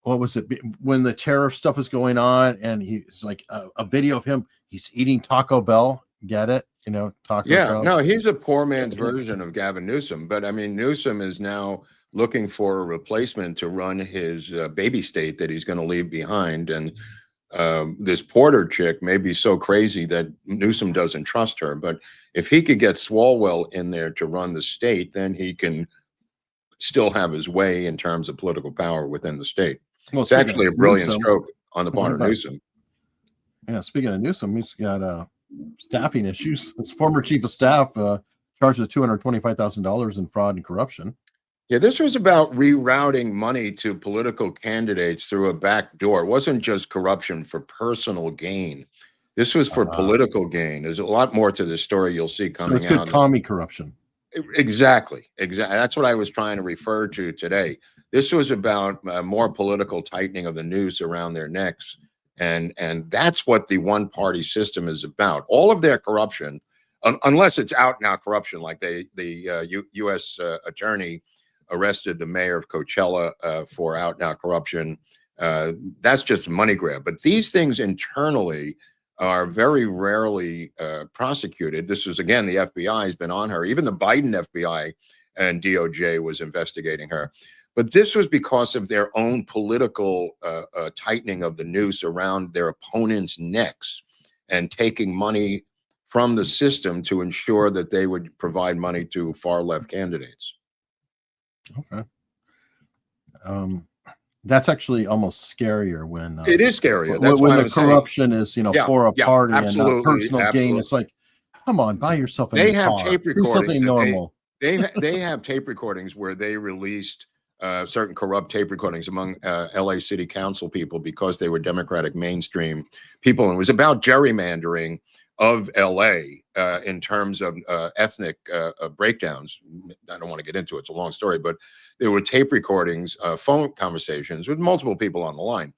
what was it when the tariff stuff is going on, and he's like a video of him, he's eating Taco Bell. Get it? Taco Bell. No, he's a poor man's version of Gavin Newsom. But I mean, Newsom is now looking for a replacement to run his baby state that he's going to leave behind. And this Porter chick may be so crazy that Newsom doesn't trust her. But if he could get Swalwell in there to run the state, then he can still have his way in terms of political power within the state. Well, it's actually a brilliant stroke on the part of Newsom. Yeah, speaking of Newsom, he's got staffing issues. His former chief of staff charged with $225,000 in fraud and corruption. Yeah, this was about rerouting money to political candidates through a back door. It wasn't just corruption for personal gain. This was for political gain. There's a lot more to this story you'll see coming out. It's good commie corruption. Exactly. That's what I was trying to refer to today. This was about more political tightening of the noose around their necks. And that's what the one-party system is about. All of their corruption, unless it's out now corruption, like the U.S. attorney arrested the mayor of Coachella for out now corruption. That's just a money grab. But these things internally are very rarely prosecuted. This is, again, the FBI has been on her. Even the Biden FBI and DOJ was investigating her. But this was because of their own political tightening of the noose around their opponents' necks and taking money from the system to ensure that they would provide money to far-left candidates. Okay. That's actually almost scarier when it is scarier. That's when the corruption is, for a party and not personal gain. It's like, come on, buy yourself a They have tape recordings. Something normal. They have tape recordings where they released certain corrupt tape recordings among LA City Council people because they were Democratic mainstream people. And it was about gerrymandering of LA in terms of ethnic breakdowns. I don't want to get into it. It's a long story, but there were tape recordings, phone conversations with multiple people on the line.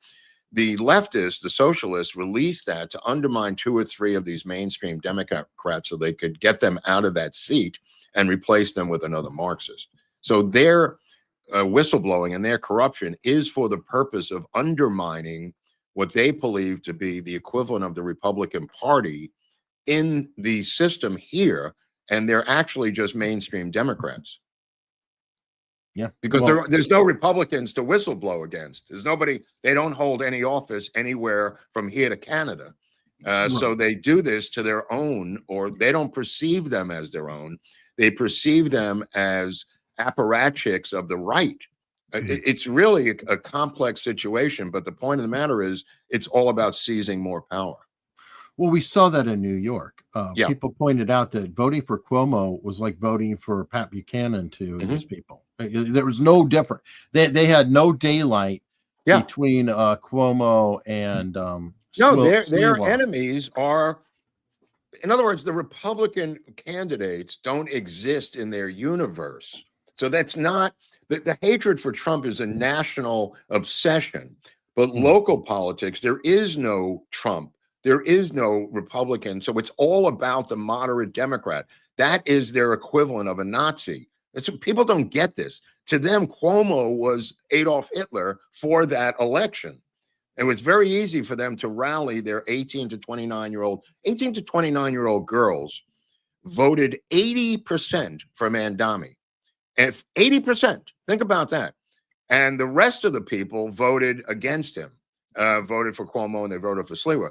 The leftists, the socialists, released that to undermine 2 or 3 of these mainstream Democrats so they could get them out of that seat and replace them with another Marxist. So their whistleblowing and their corruption is for the purpose of undermining what they believe to be the equivalent of the Republican Party in the system here, and they're actually just mainstream Democrats. Yeah, because there's no Republicans to whistleblow against. There's nobody. They don't hold any office anywhere from here to Canada. So they do this to their own, or they don't perceive them as their own. They perceive them as apparatchiks of the right. It's really a complex situation, but the point of the matter is it's all about seizing more power. Well, we saw that in New York. Yeah. People pointed out that voting for Cuomo was like voting for Pat Buchanan to these people. There was no difference. They had no daylight between Cuomo and their enemies are, in other words, the Republican candidates don't exist in their universe. So that's not the hatred for Trump is a national obsession, but local politics, there is no Trump. There is no Republican. So it's all about the moderate Democrat. That is their equivalent of a Nazi. People don't get this. To them, Cuomo was Adolf Hitler for that election. It was very easy for them to rally their 18 to 29-year-old girls voted 80% for Mandami. And 80%, think about that. And the rest of the people voted against him, voted for Cuomo, and they voted for Sliwa.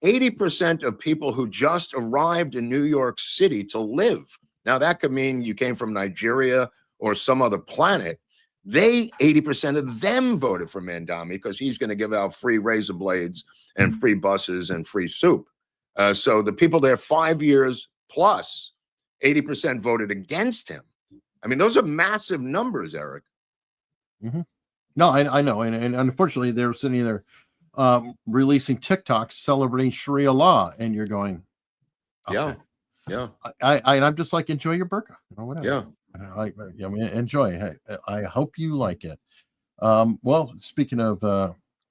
80% of people who just arrived in New York City to live. Now, that could mean you came from Nigeria or some other planet. 80% of them voted for Mandami because he's going to give out free razor blades and free buses and free soup. So the people there 5 years plus, 80% voted against him. I mean, those are massive numbers, Eric. No, I know. And unfortunately, they're sitting there releasing TikToks celebrating Sharia law. And you're going, okay. Yeah. I'm just like, enjoy your burqa. Whatever. Yeah. I mean, enjoy. Hey, I hope you like it. Well, speaking of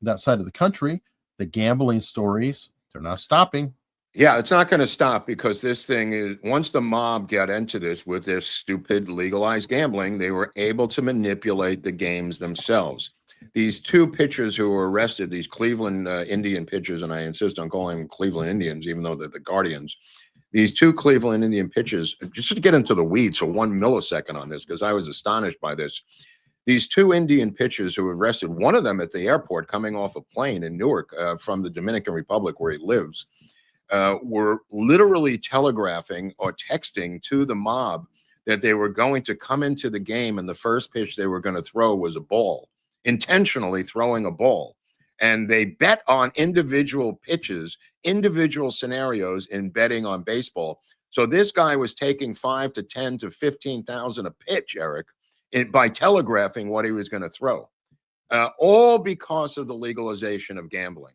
that side of the country, the gambling stories, they're not stopping. Yeah, it's not going to stop because this thing is, once the mob got into this with their stupid legalized gambling, they were able to manipulate the games themselves. These two pitchers who were arrested, these Cleveland Indian pitchers, and I insist on calling them Cleveland Indians, even though they're the Guardians. These two Cleveland Indian pitchers, just to get into the weeds for 1 millisecond on this, because I was astonished by this. These two Indian pitchers who were arrested, one of them at the airport coming off a plane in Newark from the Dominican Republic where he lives, were literally telegraphing or texting to the mob that they were going to come into the game and the first pitch they were going to throw was a ball, intentionally throwing a ball. And they bet on individual pitches, individual scenarios in betting on baseball. So this guy was taking 5 to 10 to 15,000 a pitch, Eric, by telegraphing what he was going to throw, all because of the legalization of gambling.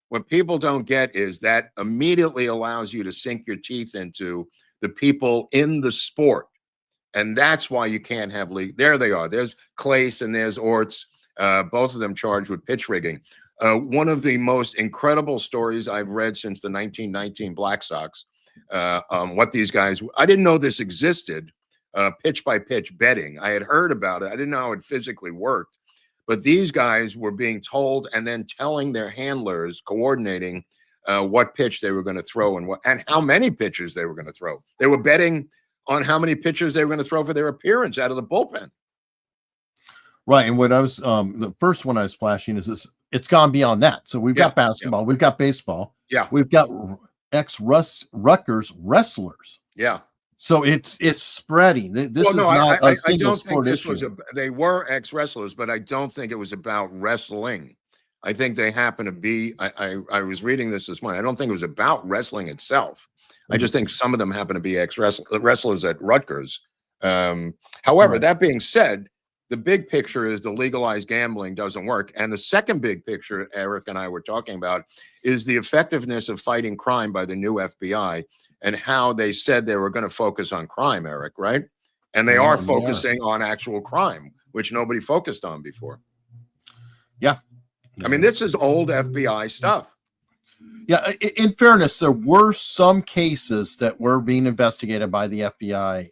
What people don't get is that immediately allows you to sink your teeth into the people in the sport. And that's why you can't have league. There they are. There's Clace and there's Orts, both of them charged with pitch rigging. One of the most incredible stories I've read since the 1919 Black Sox, what these guys, I didn't know this existed, pitch by pitch betting. I had heard about it. I didn't know how it physically worked. But these guys were being told and then telling their handlers, coordinating what pitch they were going to throw and how many pitches they were going to throw. They were betting on how many pitches they were going to throw for their appearance out of the bullpen. Right. And what I was, the first one I was flashing is this, it's gone beyond that. So we've got basketball, we've got baseball. Yeah. We've got ex-Rutgers wrestlers. Yeah. So it's spreading. This is not a single sport issue. They were ex-wrestlers, but I don't think it was about wrestling. I think they happen to be, I was reading this morning. I don't think it was about wrestling itself. I just think some of them happen to be ex-wrestlers at Rutgers. However, that being said, the big picture is the legalized gambling doesn't work. And the second big picture Eric and I were talking about is the effectiveness of fighting crime by the new FBI and how they said they were going to focus on crime, Eric, right? And they are focusing on actual crime, which nobody focused on before. Yeah. I mean, this is old FBI stuff. Yeah. In fairness, there were some cases that were being investigated by the FBI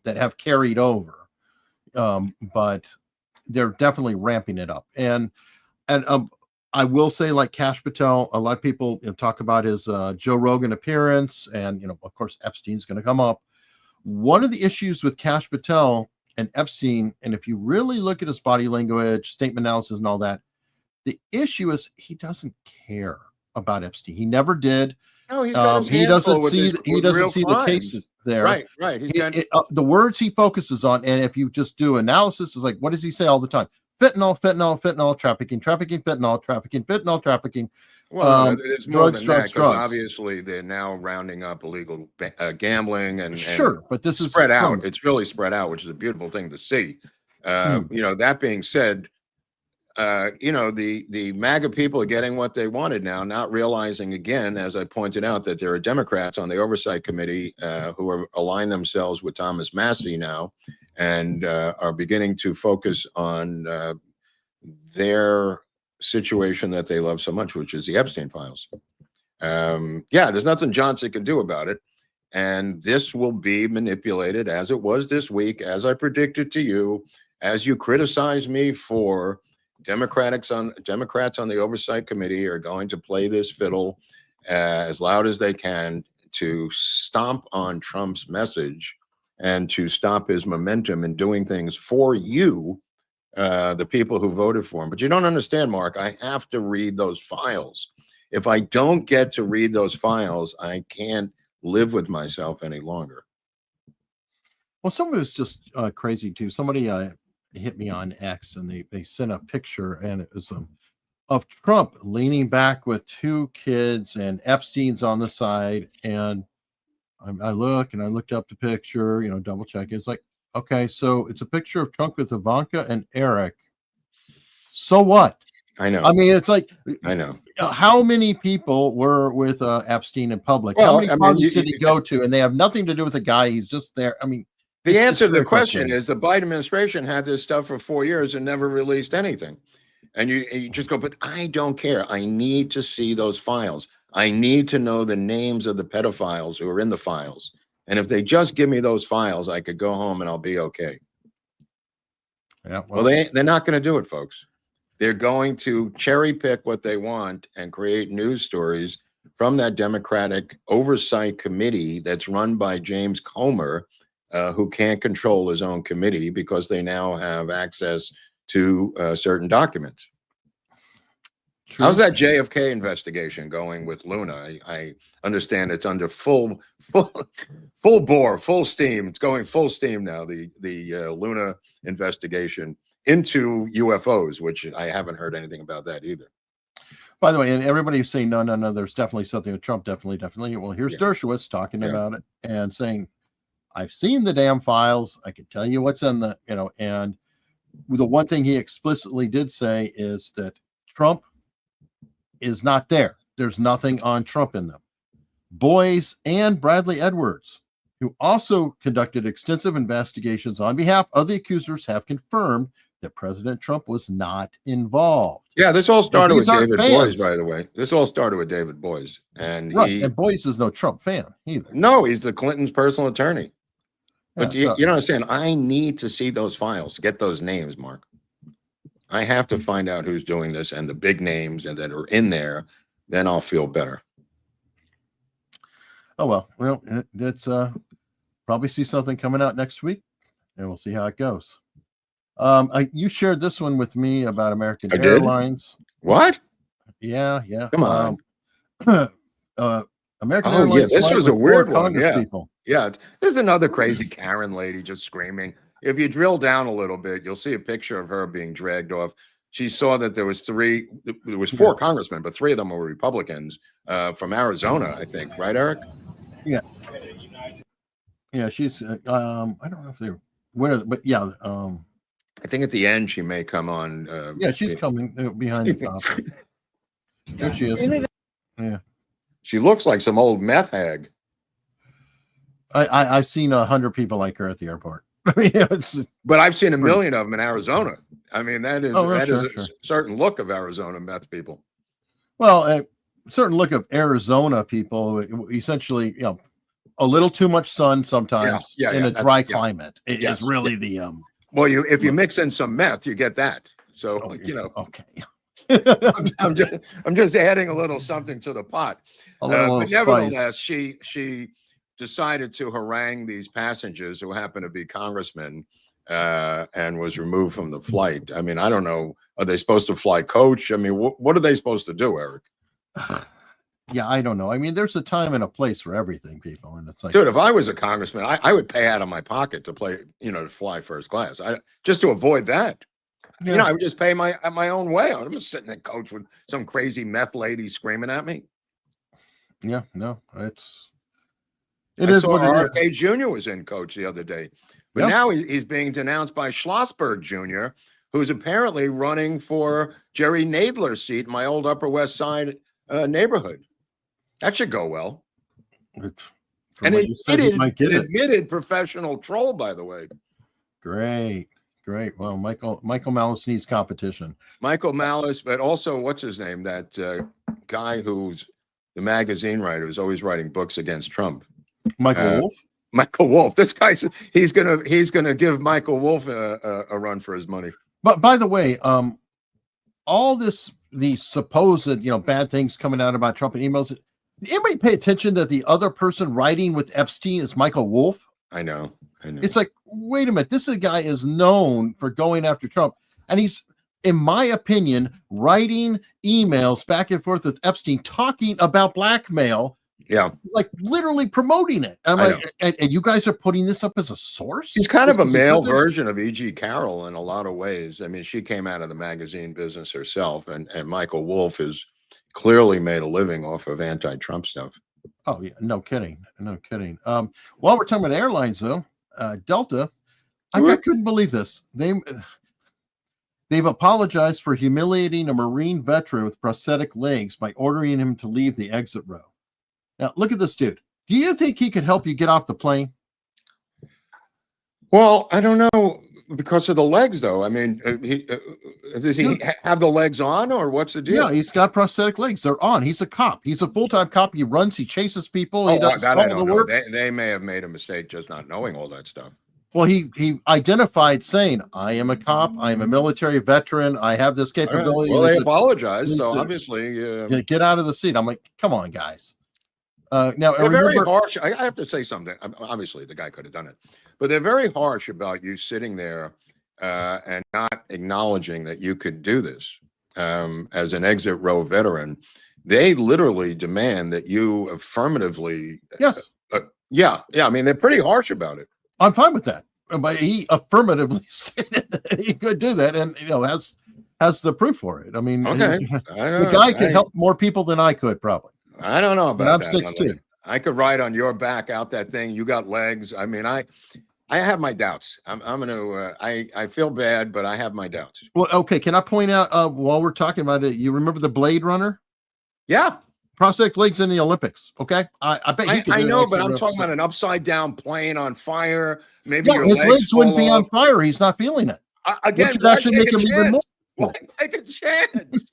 that have carried over. But they're definitely ramping it up. And I will say, like Kash Patel, a lot of people talk about his Joe Rogan appearance, and of course Epstein's going to come up. One of the issues with Kash Patel and Epstein, and if you really look at his body language, statement analysis, and all that, the issue is he doesn't care about Epstein. He never did. No, he doesn't see the cases. there. Right. The words he focuses on, and if you just do analysis, is like, what does he say all the time? Fentanyl, trafficking, fentanyl, trafficking. Well, it's more than that, because drugs. Obviously they're now rounding up illegal gambling and sure, but this is spread out. It's really spread out, which is a beautiful thing to see. That being said, the MAGA people are getting what they wanted now, not realizing, again, as I pointed out, that there are Democrats on the oversight committee who are aligned themselves with Thomas Massey now, and are beginning to focus on their situation that they love so much, which is the Epstein files. There's nothing Johnson can do about it. And this will be manipulated, as it was this week, as I predicted to you, as you criticize me for. Democrats on the oversight committee are going to play this fiddle as loud as they can to stomp on Trump's message and to stop his momentum in doing things for you, the people who voted for him. But you don't understand, Mark. I have to read those files. If I don't get to read those files, I can't live with myself any longer. Well, some of it's just crazy too. Somebody hit me on X, and they sent a picture, and it was of Trump leaning back with two kids, and Epstein's on the side. And I looked up the picture, double check. It's like, okay, so it's a picture of Trump with Ivanka and Eric. So what? I know. I mean, it's like, I know. How many people were with Epstein in public? Well, how many parties did he go to? And they have nothing to do with the guy. He's just there. I mean, the answer to the question is the Biden administration had this stuff for 4 years and never released anything. And you just go, but I don't care. I need to see those files. I need to know the names of the pedophiles who are in the files. And if they just give me those files, I could go home and I'll be okay. Yeah. Well, they're not going to do it, folks. They're going to cherry pick what they want and create news stories from that Democratic oversight committee that's run by James Comer, who can't control his own committee because they now have access to certain documents. True. How's that JFK investigation going with Luna? I understand it's under full bore, full steam. It's going full steam now. The Luna investigation into UFOs, which I haven't heard anything about that either. By the way, and everybody's saying no, there's definitely something with Trump, definitely. Well, here's Dershowitz talking about it and saying, I've seen the damn files. I can tell you what's in the, and the one thing he explicitly did say is that Trump is not there. There's nothing on Trump in them. Boyce and Bradley Edwards, who also conducted extensive investigations on behalf of the accusers, have confirmed that President Trump was not involved. Yeah, this all started with David Boyce, by the way. This all started with David Boyce. And and Boyce is no Trump fan either. No, he's the Clinton's personal attorney. But you don't understand, I need to see those files, get those names, Mark. I have to find out who's doing this and the big names and that are in there, then I'll feel better. Oh, well, that's probably see something coming out next week, and we'll see how it goes. You shared this one with me about American Airlines. What? Yeah. Come on. American Airlines. This was a weird one. People. Yeah, there's another crazy Karen lady just screaming. If you drill down a little bit, you'll see a picture of her being dragged off. She saw that there was four congressmen, but three of them were Republicans from Arizona, I think. Right, Eric? Yeah. Yeah, she's. I don't know if they're where, but yeah. I think at the end she may come on. Yeah, she's coming behind the top. There she is. Yeah. She looks like some old meth hag. I've seen 100 people like her at the airport. I mean, but I've seen a million of them in Arizona. I mean, that is a certain look of Arizona meth people. Well, a certain look of Arizona people, essentially, a little too much sun sometimes in a dry climate. It is really the Well, if you mix in some meth, you get that. So okay. I'm just adding a little something to the pot. But nevertheless, she decided to harangue these passengers who happen to be congressmen and was removed from the flight. I mean, I don't know. Are they supposed to fly coach? I mean, what are they supposed to do, Eric? Yeah, I don't know. I mean, there's a time and a place for everything, people, and it's like, Dude, if I was a congressman, I would pay out of my pocket to play, to fly first class. Just to avoid that. yeah, I would just pay my own way. I'm just sitting in coach with some crazy meth lady screaming at me. yeah, no, it I is saw what it is. RFK Jr. was in coach the other day, but Yeah. now he's being denounced by Schlossberg Jr., who's apparently running for Jerry Nadler's seat in my old Upper West Side neighborhood. That should go well. And an admitted professional troll, by the way. Great. Well, Michael Malice needs competition. Michael Malice, but also what's his name? That guy who's the magazine writer who's always writing books against Trump. Michael Wolff. Michael Wolff. This guy's he's gonna give Michael Wolff a run for his money. But by the way, all the supposed bad things coming out about Trump and emails. Did anybody pay attention that the other person writing with Epstein is Michael Wolff? I know. It's like, wait a minute, this guy is known for going after Trump, and he's, in my opinion, writing emails back and forth with Epstein, talking about blackmail. Yeah, like literally promoting it. I'm like, and you guys are putting this up as a source? He's kind of a male version of E.G. Carroll in a lot of ways. I mean, she came out of the magazine business herself, and Michael Wolff has clearly made a living off of anti-Trump stuff. Oh yeah, no kidding. While we're talking about airlines, though, Delta, I couldn't believe this. They've apologized for humiliating a Marine veteran with prosthetic legs by ordering him to leave the exit row. Now, look at this dude. Do you think he could help you get off the plane? Well, I don't know, because of the legs, though. I mean, does he have the legs on, or what's the deal? Yeah, he's got prosthetic legs. They're on. He's a cop. He's a full-time cop. He runs. He chases people. He does that I don't know. They may have made a mistake just not knowing all that stuff. Well, he identified saying, I am a cop. I am a military veteran. I have this capability. Right. Well, they apologized. So obviously, get out of the seat. I'm like, come on, guys. Now, they're very harsh. I have to say something. Obviously, the guy could have done it, but they're very harsh about you sitting there and not acknowledging that you could do this as an exit row veteran. They literally demand that you affirmatively. Yes. Yeah. I mean, they're pretty harsh about it. I'm fine with that. But he affirmatively stated that he could do that, and has the proof for it. I mean, the guy could help more people than I could, probably. I don't know about that. I'm 6'2". I could ride on your back out that thing. You got legs. I mean, I have my doubts. I feel bad, but I have my doubts. Well, okay. Can I point out while we're talking about it, you remember the Blade Runner? Yeah. Prosthetic legs in the Olympics. Okay. I bet he could. I know, but I'm talking about an upside down plane on fire. Maybe your his legs wouldn't be on fire. He's not feeling it. Again, that should make him even more. Why take a chance?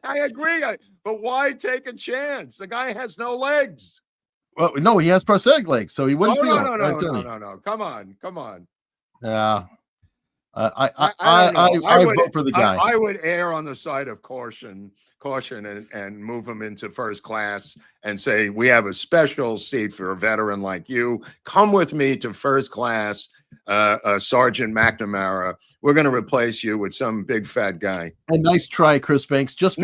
I agree. But why take a chance? The guy has no legs. Well, no, he has prosthetic legs, so he wouldn't feel it. No. Come on. Yeah. I vote for the guy. I would err on the side of caution and move him into first class and say, we have a special seat for a veteran like you. Come with me to first class, Sergeant McNamara. We're going to replace you with some big fat guy. And nice try, Chris Banks. Just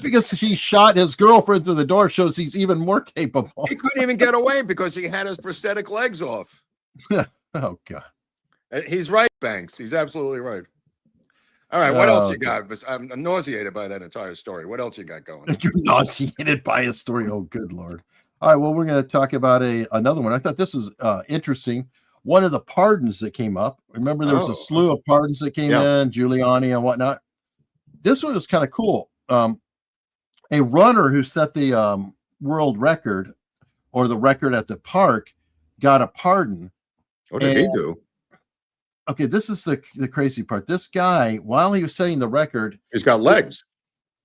because he shot his girlfriend through the door shows he's even more capable. He couldn't even get away because he had his prosthetic legs off. Oh, God. He's right, Banks. He's absolutely right. All right, what else you got? I'm nauseated by that entire story. What else you got going? You're nauseated by a story. Oh, good Lord. All right, well, we're going to talk about another one. I thought this was interesting. One of the pardons that came up. Remember, there was a slew of pardons that came in, Giuliani and whatnot. This one was kind of cool. A runner who set the world record, or the record at the park, got a pardon. What did he do? Okay, this is the crazy part. This guy, while he was setting the record, he's got legs.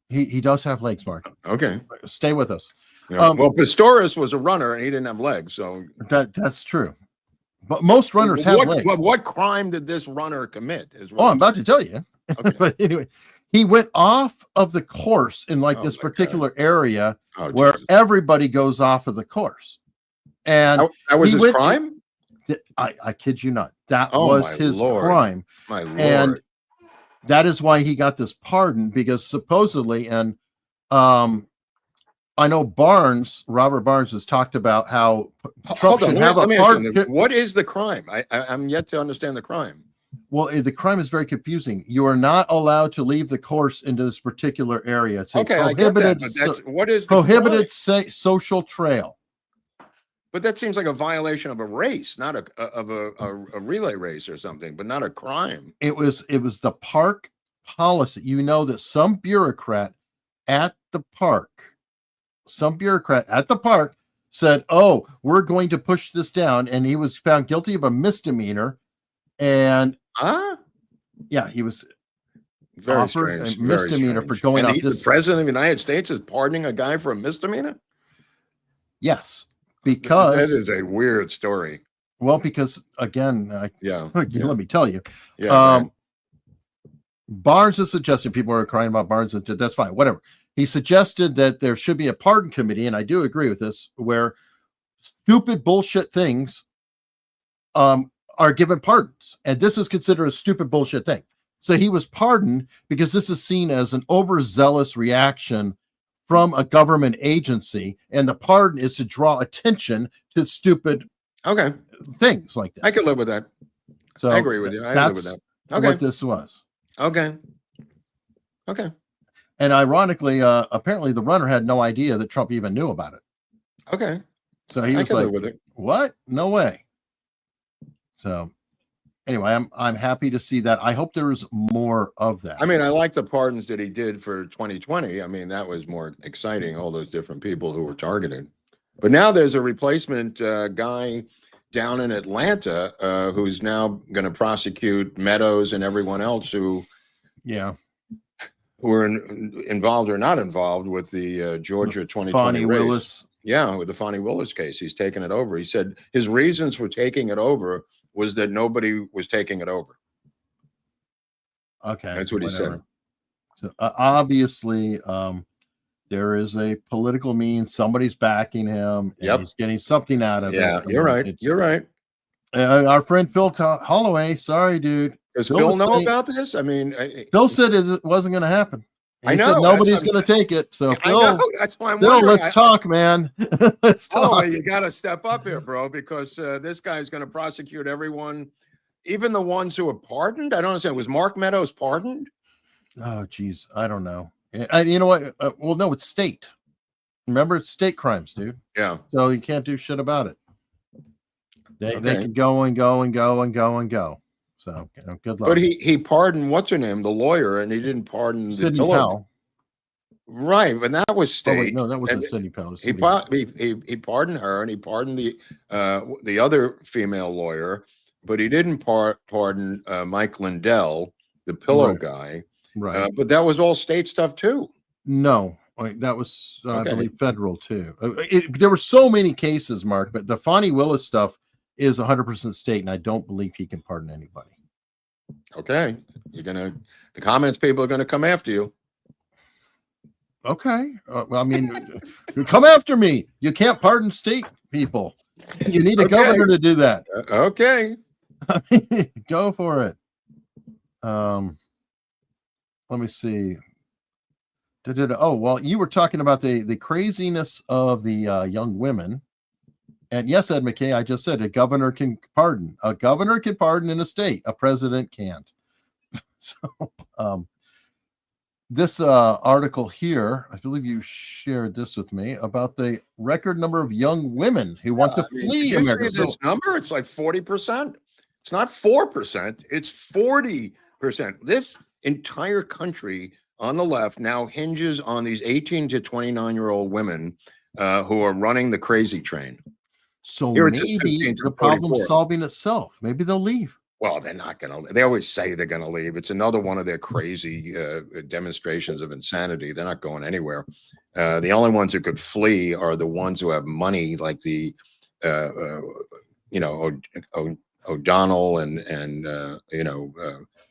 He does have legs, Mark. Okay, stay with us. Yeah. Well, Pistorius was a runner and he didn't have legs, so that's true. But most runners have legs. What crime did this runner commit? I'm about to tell you. Okay. But anyway, he went off of the course in this particular area where everybody goes off of the course, and that was his crime. I kid you not. That was his crime. My Lord. And that is why he got this pardon, because supposedly, and I know Robert Barnes has talked about how Trump Hold on, should have let me a ask you pardon. something. What is the crime? I'm yet to understand the crime. Well, the crime is very confusing. You are not allowed to leave the course into this particular area. It's a Okay, prohibited, I get that, but what is the prohibited crime? social trail. But that seems like a violation of a race, not a relay race or something, but not a crime. It was the park policy. You know that some bureaucrat at the park said, "Oh, we're going to push this down," and he was found guilty of a misdemeanor. And yeah, he was very offered strange, a misdemeanor for going and off the president of the United States is pardoning a guy for a misdemeanor. Yes, because that is a weird story. Well, because again, let me tell you, Barnes is suggesting, people are crying about Barnes, that's fine, whatever. He suggested that there should be a pardon committee, and I do agree with this, where stupid bullshit things are given pardons, and this is considered a stupid bullshit thing. So he was pardoned because this is seen as an overzealous reaction from a government agency, and the pardon is to draw attention to stupid things like that. I can live with that. So I agree with you. I live with that. Okay. What this was. Okay. And ironically, apparently the runner had no idea that Trump even knew about it. Okay. So he was like, "What? No way." So anyway, I'm happy to see that. I hope there is more of that. I mean, I like the pardons that he did for 2020. I mean, that was more exciting, all those different people who were targeted. But now there's a replacement guy down in Atlanta who's now going to prosecute Meadows and everyone else who were involved or not involved with the Georgia 2020 race. Willis. Yeah, with the Fonnie Willis case. He's taken it over. He said his reasons for taking it over was that nobody was taking it over. Okay. That's what he said. So obviously, there is a political means. Somebody's backing him. And he's getting something out of it. Yeah, you're right. You're right. Our friend Phil Holloway. Sorry, dude. Does Phil know about this? I mean, Phil said it wasn't going to happen. He I know said nobody's going to take it. So Phil, that's why I'm Phil, let's talk, man. Let's talk. Oh, you got to step up here, bro, because this guy's going to prosecute everyone, even the ones who are pardoned. I don't understand. Was Mark Meadows pardoned? Oh, geez, I don't know. You know what? Well, no, it's state. Remember, it's state crimes, dude. Yeah. So you can't do shit about it. They can go and go and go and go and go. So good luck. But he pardoned what's her name, the lawyer, and he didn't pardon Sidney Powell. Right, but that was state. Oh, wait, no, that wasn't Sidney Powell. He pardoned her, and he pardoned the other female lawyer, but he didn't pardon Mike Lindell, the pillow guy. Right. But that was all state stuff too. No, that was I believe federal too. There were so many cases, Mark, but the Fonnie Willis stuff is 100% state, and I don't believe he can pardon anybody. Okay, the comments people are gonna come after you. Okay, I mean, come after me. You can't pardon state people. You need a governor to do that. Okay, go for it. Let me see. Oh, well, you were talking about the craziness of the young women. And yes, Ed McKay, I just said a governor can pardon. A governor can pardon in a state. A president can't. So this article here, I believe you shared this with me, about the record number of young women who want to flee America. This number, it's like 40%. It's not 4%. It's 40%. This entire country on the left now hinges on these 18 to 29-year-old women who are running the crazy train. So maybe the problem solving itself. Maybe they'll leave. Well, they're not going to. They always say they're going to leave. It's another one of their crazy demonstrations of insanity. They're not going anywhere. The only ones who could flee are the ones who have money, like the, O'Donnell and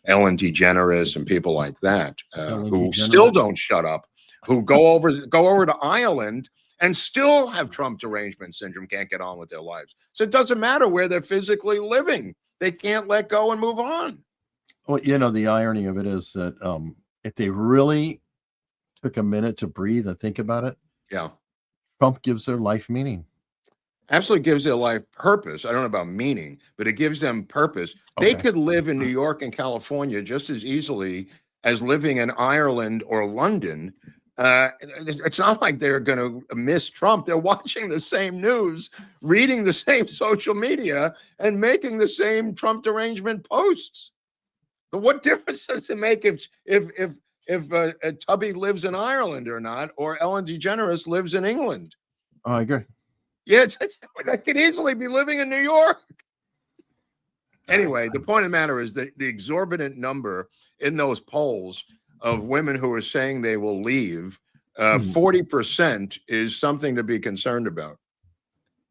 Ellen DeGeneres and people like that, who still don't shut up, who go over to Ireland and still have Trump derangement syndrome, can't get on with their lives. So it doesn't matter where they're physically living. They can't let go and move on. Well, the irony of it is that if they really took a minute to breathe and think about it, Trump gives their life meaning. Absolutely gives their life purpose. I don't know about meaning, but it gives them purpose. They could live in New York and California just as easily as living in Ireland or London. It's not like they're going to miss Trump. They're watching the same news, reading the same social media, and making the same Trump derangement posts. But what difference does it make if Tubby lives in Ireland or not, or Ellen DeGeneres lives in England? I agree. Yeah, I could easily be living in New York. Anyway, the point of the matter is that the exorbitant number in those polls of women who are saying they will leave, 40% is something to be concerned about.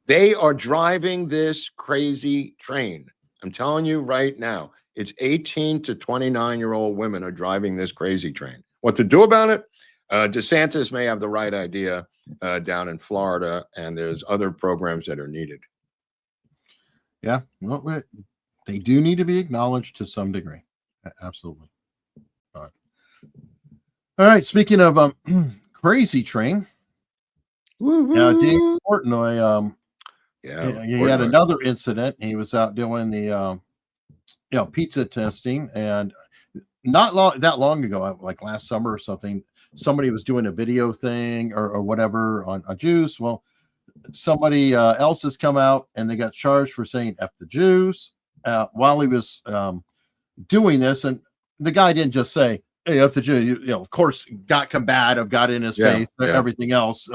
They are driving this crazy train. I'm telling you right now, it's 18 to 29-year-old women are driving this crazy train. What to do about it? DeSantis may have the right idea down in Florida, and there's other programs that are needed. Yeah, well, they do need to be acknowledged to some degree. Absolutely. All right. Speaking of crazy train, Dave Portnoy, he had another incident. He was out doing the pizza testing, and not that long ago, like last summer or something, somebody was doing a video thing or whatever on a juice. Well, somebody else has come out and they got charged for saying F the Jews while he was doing this. And the guy didn't just say, hey, F the Jews, of course, got combative, got in his face, everything else.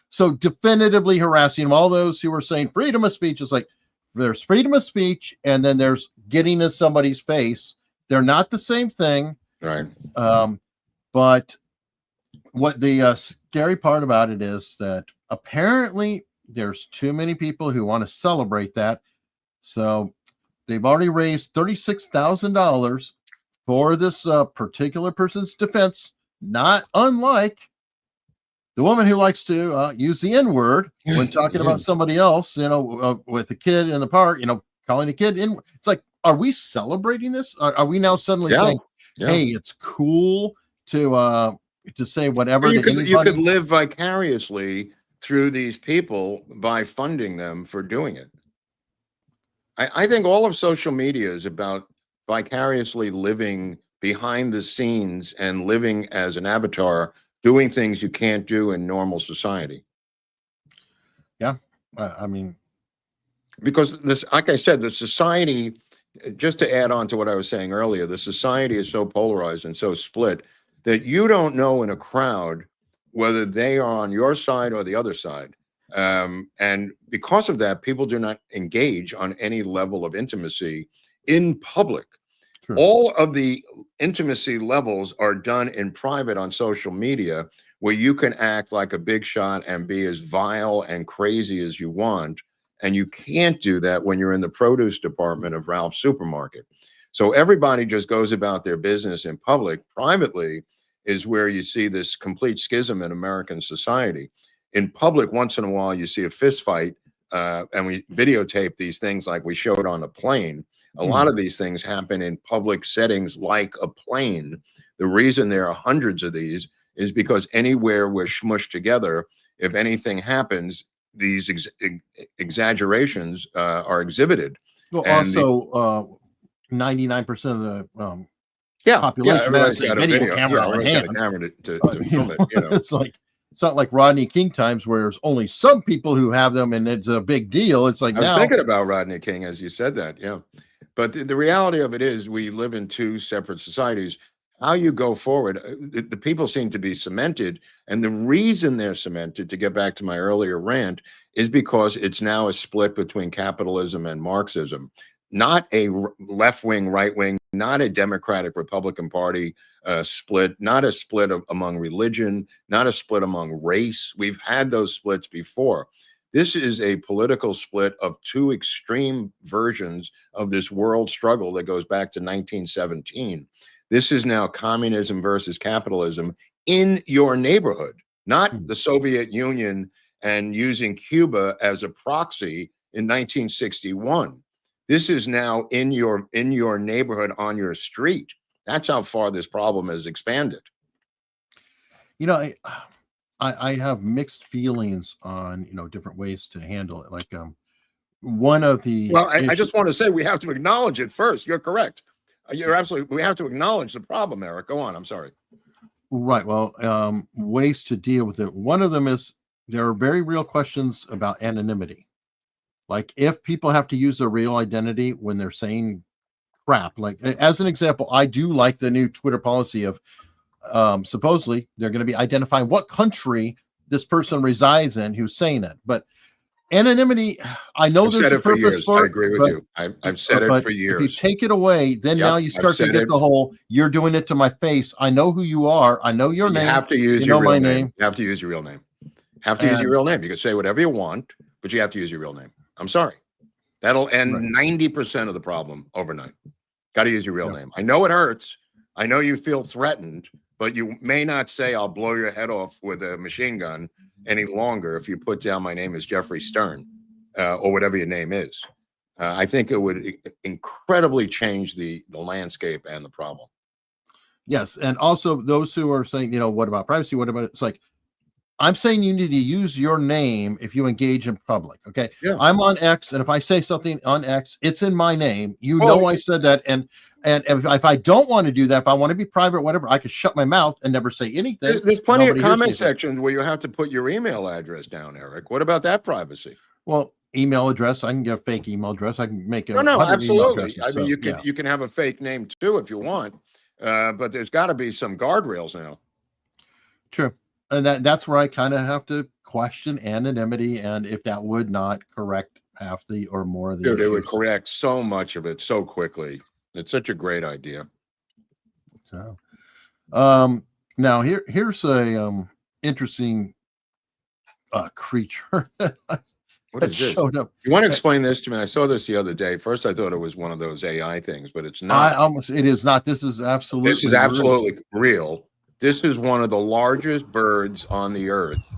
So definitively harassing him. All those who were saying freedom of speech is like, there's freedom of speech and then there's getting in somebody's face. They're not the same thing. Right. But what the scary part about it is that apparently there's too many people who want to celebrate that. So they've already raised $36,000 for this particular person's defense, not unlike the woman who likes to use the N-word when talking about somebody else, with a kid in the park, calling a kid in. It's like, are we celebrating this? Are we now suddenly saying, hey, it's cool to say whatever? You could live vicariously through these people by funding them for doing it. I think all of social media is about vicariously living behind the scenes and living as an avatar, doing things you can't do in normal society. Yeah. I mean, because this, like I said, the society, just to add on to what I was saying earlier, the society is so polarized and so split that you don't know in a crowd whether they are on your side or the other side. And because of that, people do not engage on any level of intimacy in public. Sure. All of the intimacy levels are done in private on social media, where you can act like a big shot and be as vile and crazy as you want. And you can't do that when you're in the produce department of Ralph's supermarket. So everybody just goes about their business in public. Privately is where you see this complete schism in American society. In public, once in a while, you see a fist fight, and we videotape these things like we showed on a plane. A lot of these things happen in public settings like a plane. The reason there are hundreds of these is because anywhere we're smushed together, if anything happens, these exaggerations are exhibited. Well, also, 99% of the population everybody's got a video camera on hand. Got a camera to film it. It's not like Rodney King times where there's only some people who have them and it's a big deal. It's like, I was thinking about Rodney King as you said that. Yeah. But the reality of it is we live in two separate societies. How you go forward, the people seem to be cemented. And the reason they're cemented, to get back to my earlier rant, is because it's now a split between capitalism and Marxism. Not a left-wing, right-wing, not a Democratic Republican Party split, not a split among religion, not a split among race. We've had those splits before. This is a political split of two extreme versions of this world struggle that goes back to 1917. This is now communism versus capitalism in your neighborhood, not the Soviet Union and using Cuba as a proxy in 1961. This is now in your neighborhood, on your street. That's how far this problem has expanded. I have mixed feelings on, different ways to handle it. Like, one of the Well, I just want to say we have to acknowledge it first. You're correct. You're absolutely. We have to acknowledge the problem, Eric. Go on. I'm sorry. right. Well, ways to deal with it. One of them is there are very real questions about anonymity. Like if people have to use their real identity when they're saying crap. Like as an example, I do like the new Twitter policy of supposedly they're going to be identifying what country this person resides in who's saying it. But anonymity, I know I've there's said a it for purpose years. for I it, agree with but, you. I've said it for years. If you take it away, then Yep, now you I've start to said get it. the whole, you're doing it to my face. I know who you are. I know your You name. have to use You your know real my name. name. You have to use your real name. Have to use your real name. You can say whatever you want, but you have to use your real name. I'm sorry. That'll end 90% of the problem overnight. Got to use your real name. I know it hurts. I know you feel threatened, but you may not say I'll blow your head off with a machine gun any longer if you put down my name is Jeffrey Stern or whatever your name is. I think it would incredibly change the landscape and the problem. Yes. And also those who are saying, what about privacy? What about it's like, I'm saying you need to use your name if you engage in public. Okay. Yeah. I'm on X, and if I say something on X, it's in my name. I said that. And if I don't want to do that, if I want to be private, whatever, I could shut my mouth and never say anything. There's plenty Nobody of hears comment anything. sections where you have to put your email address down, Eric. What about that privacy? Well, email address, I can get a fake email address. I can make it. No, absolutely. I mean, So, you can have a fake name too if you want, but there's got to be some guardrails now. True. And that's where I kind of have to question anonymity and if that would not correct half the or more of the issues. It would correct so much of it so quickly. It's such a great idea. So, now here's a interesting creature What is this? showed up. You want to explain this to me? I saw this the other day. First, I thought it was one of those AI things, but it's not. It is not. This is absolutely real. This is one of the largest birds on the earth.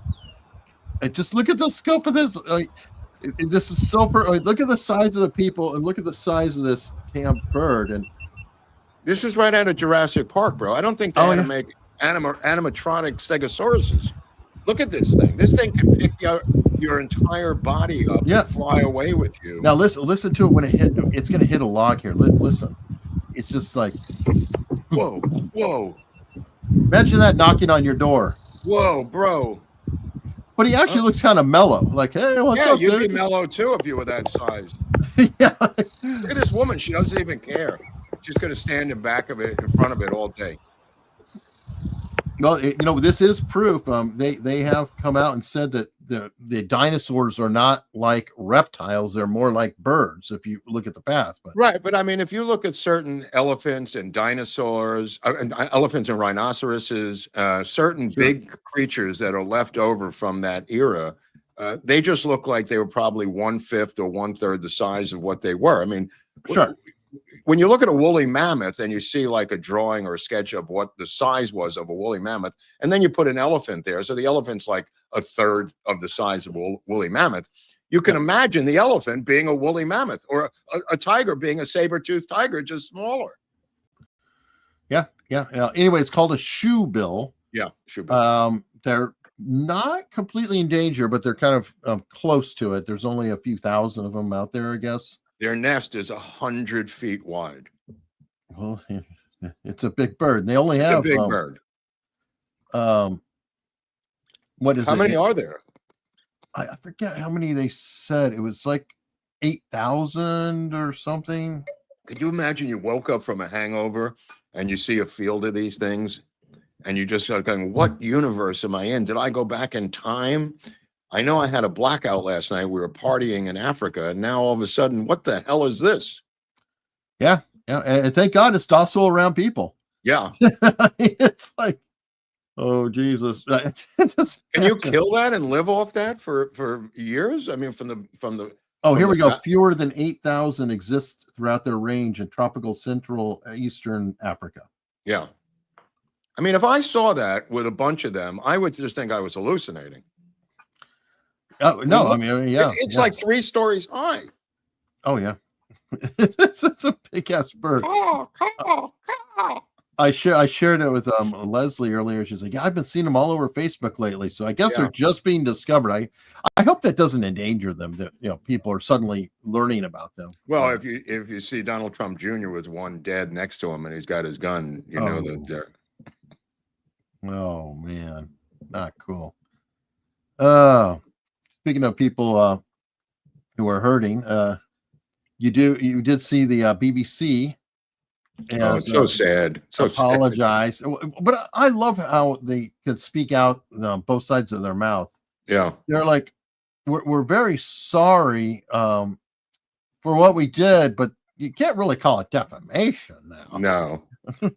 Just look at the scope of this. This is silver. Look at the size of the people and look at the size of this damn bird. And this is right out of Jurassic Park, bro. I don't think they had to make animatronic stegosauruses. Look at this thing. This thing can pick your entire body up and fly away with you. Now listen to it when it hit. It's going to hit a log here. Listen. It's just like, whoa. Imagine that knocking on your door. Whoa, bro. But he actually looks kind of mellow. Like, hey, what's up, you'd dude? be mellow too if you were that size. Yeah. Look at this woman. She doesn't even care. She's going to stand in back of it, in front of it all day. Well, this is proof. They have come out and said that the dinosaurs are not like reptiles; they're more like birds. If you look at the past, but I mean, if you look at certain elephants and dinosaurs, elephants and rhinoceroses, certain big creatures that are left over from that era, they just look like they were probably 1/5 or 1/3 the size of what they were. I mean, sure. When you look at a woolly mammoth and you see like a drawing or a sketch of what the size was of a woolly mammoth, and then you put an elephant there, so the elephant's like 1/3 of the size of a woolly mammoth, you can imagine the elephant being a woolly mammoth, or a tiger being a saber-toothed tiger, just smaller. Yeah. Anyway, it's called a shoebill. Yeah, shoebill. They're not completely in danger, but they're kind of close to it. There's only a few thousand of them out there, I guess. Their nest is 100 feet wide. Well, it's a big bird. They only have a big bird. What is how many are there? I forget how many they said. It was like 8,000 or something. Could you imagine you woke up from a hangover and you see a field of these things and you just start going, what universe am I in? Did I go back in time? I know I had a blackout last night. We were partying in Africa, and now all of a sudden, what the hell is this? Yeah. And thank God it's docile around people. Yeah. It's like, oh, Jesus. Can you kill that and live off that for years? I mean, from the. Oh, here we go. Fewer than 8,000 exist throughout their range in tropical Central Eastern Africa. Yeah. I mean, if I saw that with a bunch of them, I would just think I was hallucinating. Oh, no, I mean, yeah. It's like 3 stories high. Oh, yeah. It's a big ass bird. I shared it with Leslie earlier. She's like, yeah, I've been seeing them all over Facebook lately. So I guess they're just being discovered. I hope that doesn't endanger them, that people are suddenly learning about them. Well, if you see Donald Trump Jr. with one dead next to him and he's got his gun, you know that they're. Oh man, not cool. Speaking of people who are hurting, you did see the BBC. Oh, it's so sad. So apologize. Sad. But I love how they can speak out both sides of their mouth. Yeah. They're like, we're very sorry for what we did, but you can't really call it defamation now. No.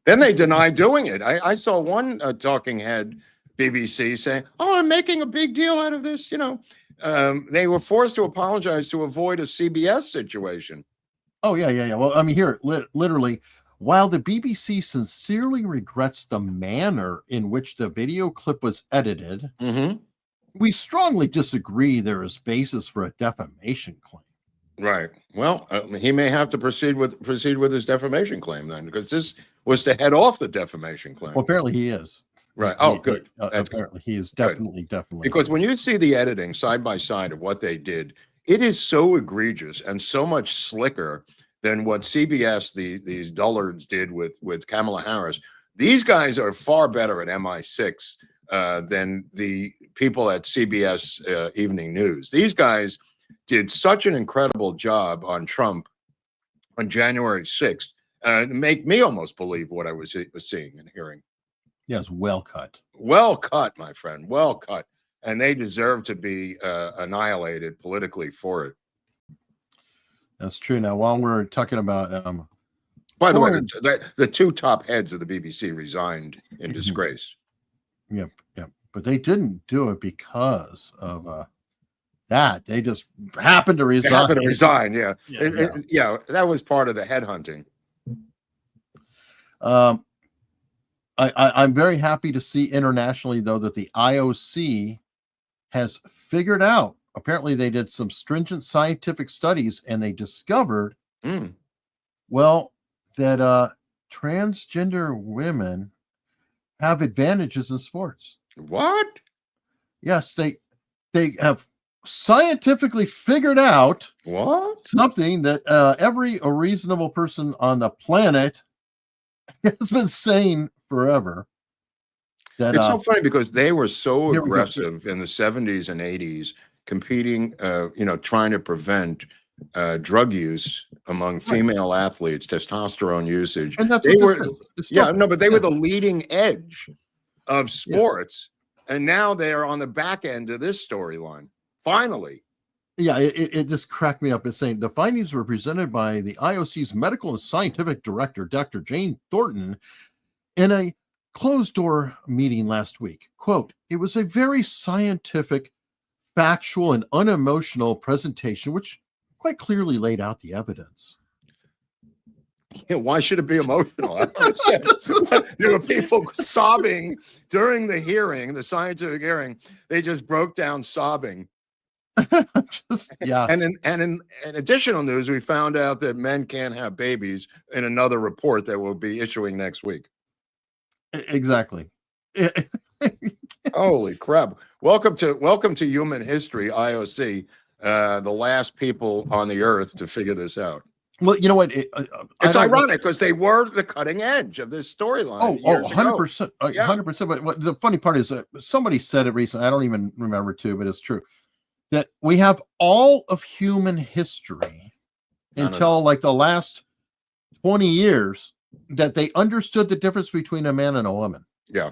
Then they deny doing it. I saw one talking head BBC saying, oh, I'm making a big deal out of this. They were forced to apologize to avoid a CBS situation. Oh, yeah. Well, I mean, here, literally, while the BBC sincerely regrets the manner in which the video clip was edited, we strongly disagree there is basis for a defamation claim. Right. Well, he may have to proceed with his defamation claim then, because this was to head off the defamation claim. Well, apparently he is. Right. Oh, good. Apparently he is definitely. Because when you see the editing side by side of what they did, it is so egregious and so much slicker than what CBS, these dullards, did with Kamala Harris. These guys are far better at MI6 than the people at CBS Evening News. These guys did such an incredible job on Trump on January 6th, make me almost believe what I was seeing and hearing. Yes, well cut. Well cut, my friend, well cut. And they deserve to be annihilated politically for it. That's true. Now, while we're talking about, by the way, the two top heads of the BBC resigned in disgrace. Yep. But they didn't do it because of that. They just happened to resign. Yeah. That was part of the headhunting. I'm very happy to see internationally, though, that the IOC has figured out. Apparently, they did some stringent scientific studies, and they discovered, that transgender women have advantages in sports. What? Yes, they have scientifically figured out something that every reasonable person on the planet has been saying forever. That, it's so funny because they were so aggressive in the 70s and 80s, competing, trying to prevent drug use among female athletes, testosterone usage. And that's they what were, but they were the leading edge of sports, and now they are on the back end of this storyline. Finally. Yeah, it just cracked me up. It's saying the findings were presented by the IOC's medical and scientific director, Dr. Jane Thornton, in a closed-door meeting last week. Quote, it was a very scientific, factual, and unemotional presentation, which quite clearly laid out the evidence. Yeah, why should it be emotional? I don't understand. There were people sobbing during the hearing, the scientific hearing. They just broke down sobbing. And in additional news, we found out that men can't have babies in another report that we'll be issuing next week. Exactly. Holy crap. Welcome to human history, IOC, the last people on the earth to figure this out. Well, you know what? It's ironic because they were the cutting edge of this storyline. 100%. 100%. But what the funny part is that somebody said it recently. I don't even remember too, but it's true. That we have all of human history until like the last 20 years that they understood the difference between a man and a woman. Yeah.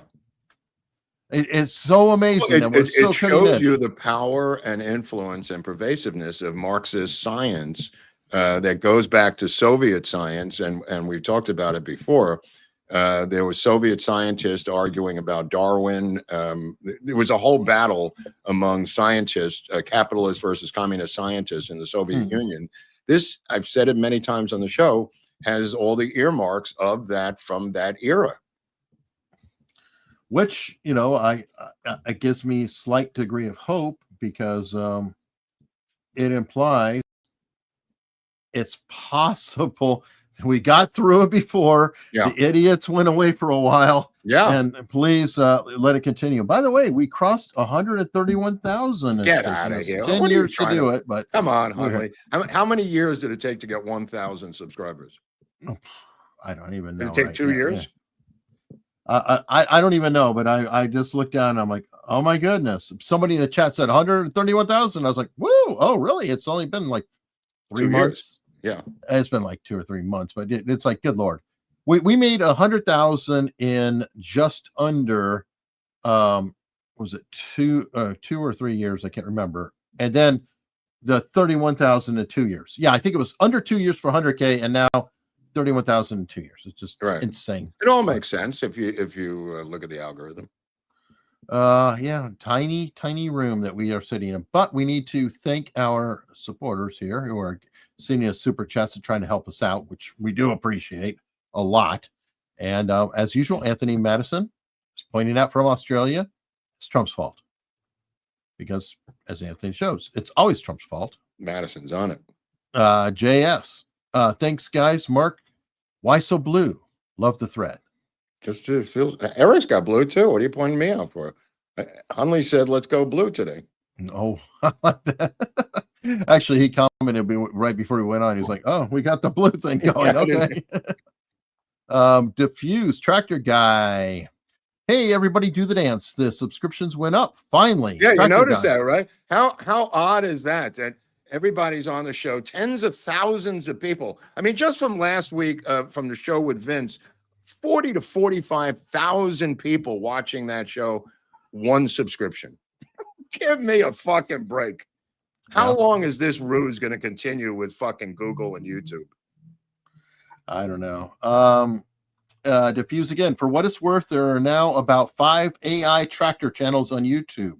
It's so amazing. It shows you the power and influence and pervasiveness of Marxist science that goes back to Soviet science. And we've talked about it before. There were Soviet scientists arguing about Darwin. There was a whole battle among scientists, capitalist versus communist scientists in the Soviet Union. This, I've said it many times on the show, has all the earmarks of that from that era. Which, it gives me a slight degree of hope because it implies it's possible We got through it before. Yeah. The idiots went away for a while. Yeah. And please let it continue. By the way, we crossed 131,000. Get out of here. 10 What are you years to trying do it, but come on, Hunley. How many years did it take to get 1,000 subscribers? I don't even know. Did it take 2 years? Yeah. I don't even know, but I just looked down and I'm like, oh my goodness. Somebody in the chat said 131,000. I was like, woo, oh really? It's only been like 3 months. Yeah. It's been like 2 or 3 months, but it's like, good Lord. We made 100,000 in just under was it 2 or 3 years? I can't remember. And then the 31,000 in 2 years. Yeah, I think it was under 2 years for 100K, and now 31,000 in 2 years. It's just insane. It all makes sense if you look at the algorithm. Yeah, tiny room that we are sitting in, but we need to thank our supporters here who are sending us super chats and trying to help us out, which we do appreciate a lot. And as usual, Anthony Madison is pointing out from Australia, it's Trump's fault, because as Anthony shows, it's always Trump's fault. Madison's on it. JS, thanks guys. Mark, why so blue? Love the thread. Just to feel. Eric's got blue too. What are you pointing me out for? Hunley said, "Let's go blue today." Oh, I like that. Actually, he commented right before he went on. He was like, "Oh, we got the blue thing going." Okay. Diffuse tractor guy. Hey, everybody, do the dance. The subscriptions went up finally. Yeah, you noticed that, right? How odd is that? That everybody's on the show, tens of thousands of people. I mean, just from last week, from the show with Vince, 40 to 45,000 people watching that show, one subscription. Give me a fucking break. How long is this ruse going to continue with fucking Google and YouTube? I don't know. Diffuse again. For what it's worth, there are now about 5 AI tractor channels on YouTube.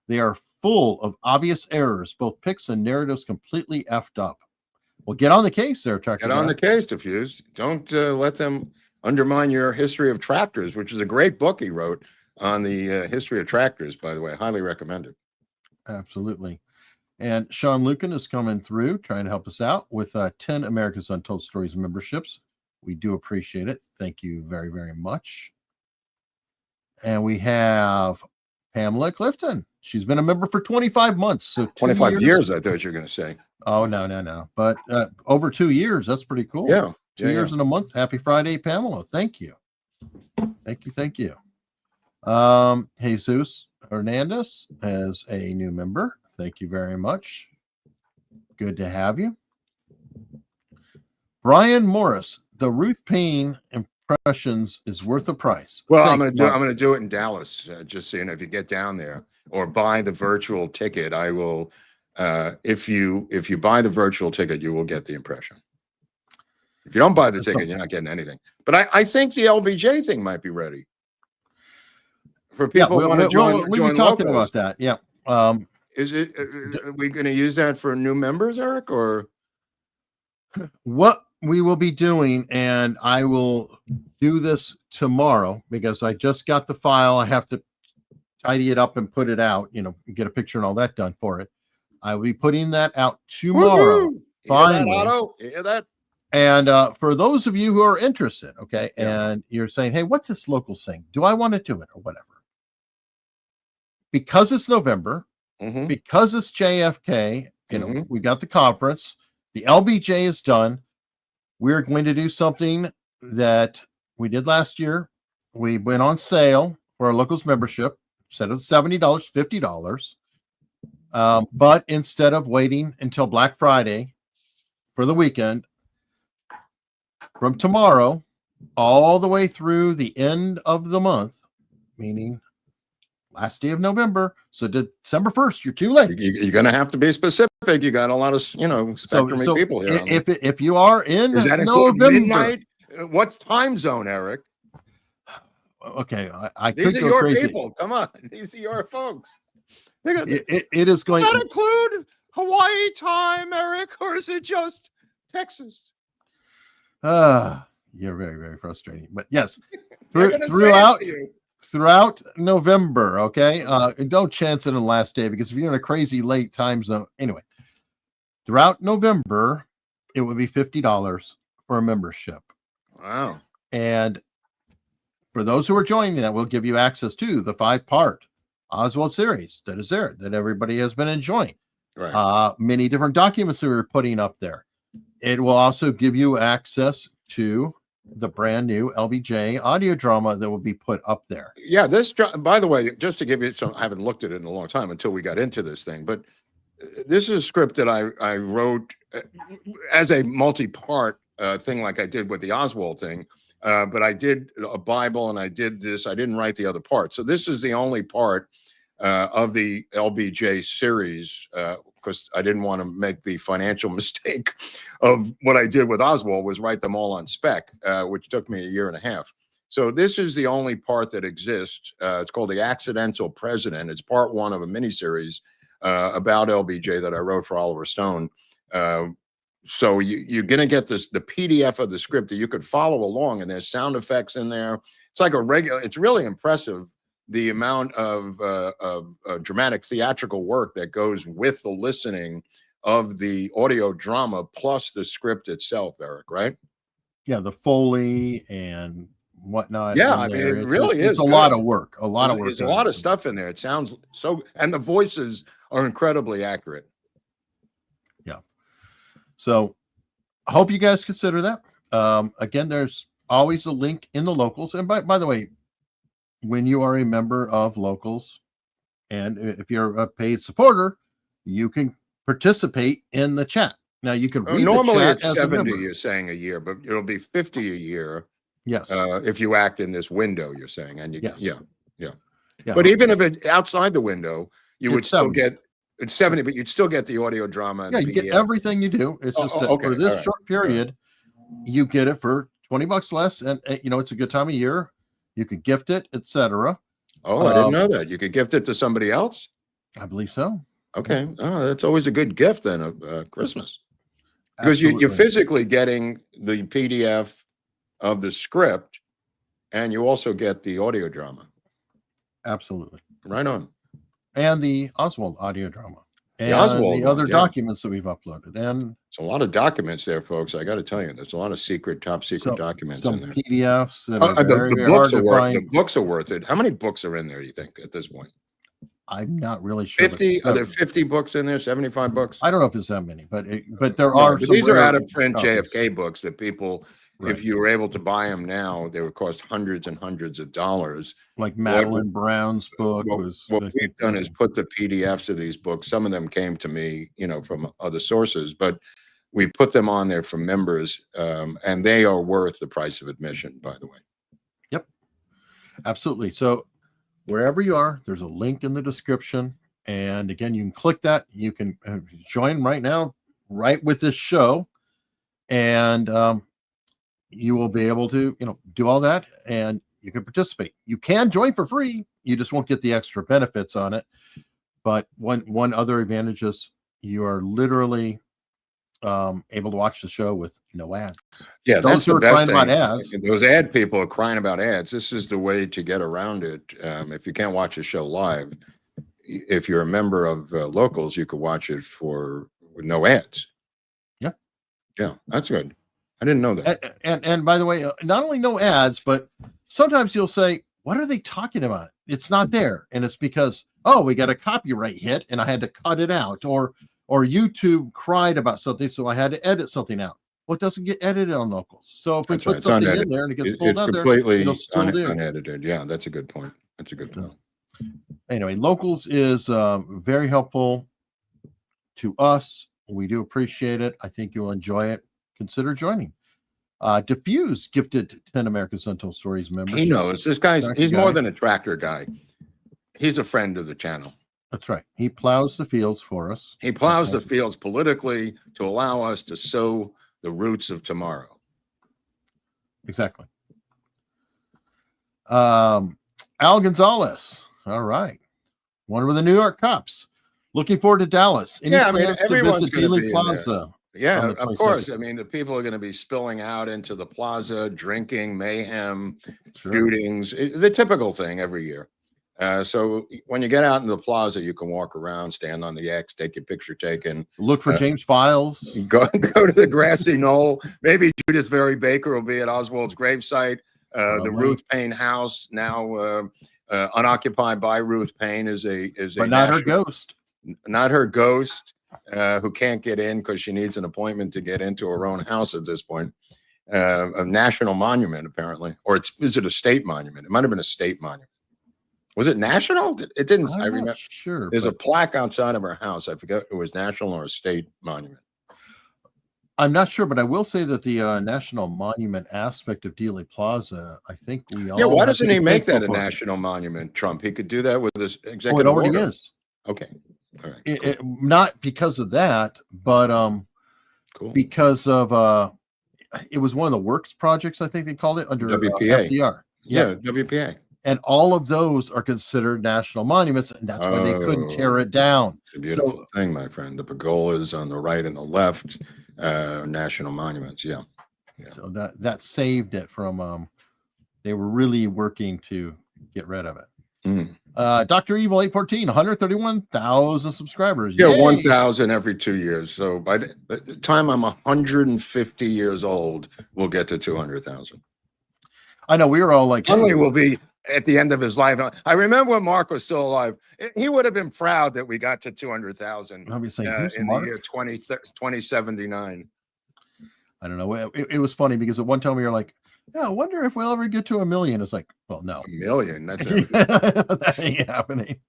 They are full of obvious errors, both pics and narratives completely effed up. Well, get on the case there, tractor. Get on the case, Diffuse. Don't let them undermine your history of tractors, which is a great book he wrote on the history of tractors, by the way. Highly recommended. Absolutely. And Sean Lucan is coming through, trying to help us out with 10 America's Untold Stories memberships. We do appreciate it. Thank you very, very much. And we have Pamela Clifton. She's been a member for 25 months. So 25 years, I thought you were going to say. Oh, no. But over 2 years, that's pretty cool. Yeah. 2 years and a month. Happy Friday, Pamela. Thank you. Thank you. Jesus Hernandez as a new member. Thank you very much. Good to have you. Brian Morris, the Ruth Payne impressions is worth the price. Well, I'm going to do it in Dallas, just so you know, if you get down there or buy the virtual ticket, I will. If you buy the virtual ticket, you will get the impression. If you don't buy the ticket, you're not getting anything. But I think the LBJ thing might be ready for people who want to join. We'll be talking about that. Yeah. Is it? Are we going to use that for new members, Eric, or what we will be doing? And I will do this tomorrow because I just got the file. I have to tidy it up and put it out. Get a picture and all that done for it. I will be putting that out tomorrow. Finally. Hear that, Otto? Hear that? And for those of you who are interested, okay, and you're saying, hey, what's this local thing? Do I want to do it or whatever? Because it's November, because it's JFK, we got the conference, the LBJ is done. We're going to do something that we did last year. We went on sale for our locals membership, instead of $70, $50. But instead of waiting until Black Friday for the weekend, from tomorrow all the way through the end of the month, meaning last day of November, so December 1st, you're too late. You're going to have to be specific. You got a lot of, spectrum of people here. If you are in Does that include midnight? What's time zone, Eric? Okay, I could These are go your crazy. people. Come on, these are your folks. It is going. Does that include Hawaii time, Eric, or is it just Texas? You're very, very frustrating. But yes, throughout November, okay? Don't chance it on the last day, because if you're in a crazy late time zone, anyway, throughout November, it would be $50 for a membership. Wow. And for those who are joining that, we'll give you access to the 5-part Oswald series that is there, that everybody has been enjoying. Right. Many different documents that we're putting up there. It will also give you access to the brand new LBJ audio drama that will be put up there. Yeah, by the way, just to give you some, I haven't looked at it in a long time until we got into this thing, but this is a script that I wrote as a multi-part thing, like I did with the Oswald thing. But I did a Bible and I did this. I didn't write the other part. So this is the only part of the LBJ series, because I didn't want to make the financial mistake of what I did with Oswald, was write them all on spec, which took me 1.5 years. So this is the only part that exists. It's called The Accidental President. It's part 1 of a miniseries about LBJ that I wrote for Oliver Stone. So you're going to get the PDF of the script that you could follow along, and there's sound effects in there. It's like it's really impressive, the amount of dramatic theatrical work that goes with the listening of the audio drama plus the script itself, Eric, right? Yeah, the Foley and whatnot. Yeah, I mean, it really is a lot of work. A lot of work. There's a lot of stuff in there. It sounds so, and the voices are incredibly accurate. Yeah. So I hope you guys consider that. Again, there's always a link in the locals. And by the way, when you are a member of locals, and if you're a paid supporter, you can participate in the chat. Now you can read normally the chat it's as 70, you're saying, a year, but it'll be 50 a year. Yes. If you act in this window, you're saying, and yes. Yeah. But even if it's outside the window, you would still 70. get, it's 70, but you'd still get the audio drama. And you get everything you do. It's just that for this short period, you get it for $20 less, and it's a good time of year. You could gift it, etc. Oh, I didn't know that. You could gift it to somebody else? I believe so. Okay. Oh, that's always a good gift then of Christmas. Because you're physically getting the PDF of the script, and you also get the audio drama. Absolutely. Right on. And the Oswald audio drama. And the other documents that we've uploaded. And it's a lot of documents there, folks. I got to tell you, there's a lot of top secret documents in there. PDFs that are very books hard to find. The books are worth it. How many books are in there, do you think, at this point? I'm not really sure. 50? Are there 50 books in there? 75 books? I don't know if it's that many, but there are. But these are out of print JFK books that people, right. If you were able to buy them now, they would cost hundreds and hundreds of dollars. Like Madeline Brown's book what we've done is put the PDFs of these books. Some of them came to me, from other sources, but we put them on there for members, and they are worth the price of admission, by the way. Yep, absolutely. So wherever you are, there's a link in the description, and again, you can click that. You can join right now, right with this show, and you will be able to, do all that, and you can participate. You can join for free. You just won't get the extra benefits on it. But one other advantage is you are literally able to watch the show with no ads. Yeah, those that's who the are best crying thing. about ads. Those ad people are crying about ads. This is the way to get around it. If you can't watch a show live, if you're a member of Locals, you could watch it with no ads. Yeah, that's good. I didn't know that. And by the way, not only no ads, but sometimes you'll say, what are they talking about? It's not there. And it's because, we got a copyright hit and I had to cut it out, or YouTube cried about something, so I had to edit something out. Well, it doesn't get edited on Locals. So if we put something in there and it gets pulled out there, it'll still do. Unedited. Yeah, that's a good point. That's a good point. Anyway, Locals is very helpful to us. We do appreciate it. I think you'll enjoy it. Consider joining. Diffuse gifted 10 America's Untold Stories members. He knows this guy's. He's more than a tractor guy. He's a friend of the channel. That's right. He plows the fields for us. He plows the fields politically to allow us to sow the roots of tomorrow. Exactly. Al Gonzalez. All right. One with the New York Cops. Looking forward to Dallas. Any plans to visit Dealey Plaza? Yeah, of course. I mean, the people are going to be spilling out into the plaza, drinking, mayhem, shootings, the typical thing every year. So when you get out in the plaza, you can walk around, stand on the X, take your picture taken. Look for James Files. Go to the grassy knoll. Maybe Judith Very Baker will be at Oswald's gravesite. The Ruth Paine house, now unoccupied by Ruth Paine, is but not her ghost. Not her ghost, who can't get in because she needs an appointment to get into her own house at this point. A national monument, apparently, or is it a state monument? It might have been a state monument. Was it national? It didn't. I remember. Sure. There's a plaque outside of our house. I forget if it was national or a state monument. I'm not sure, but I will say that the national monument aspect of Dealey Plaza, I think we all. Yeah, why doesn't he make that a national monument, Trump? He could do that with his executive order. It already order. is. Okay. All right. Cool. Not because of that, but cool. Because of it was one of the works projects, I think they called it, under WPA. FDR. Yeah, WPA. And all of those are considered national monuments, and that's why they couldn't tear it down. It's a beautiful thing, my friend. The pergolas on the right and the left, national monuments. Yeah. So that saved it from. They were really working to get rid of it. Dr. Evil 814, 131,000 subscribers. Yeah, 1,000 every 2 years. So by the time I'm 150 years old, we'll get to 200,000. I know, we were all like, Hunley will be at the end of his life. I remember when Mark was still alive. He would have been proud that we got to 200,000 in the year 2079. I don't know. It was funny because at one time we were like, yeah, I wonder if we'll ever get to 1 million. It's like, well, no. 1 million? That's that ain't happening.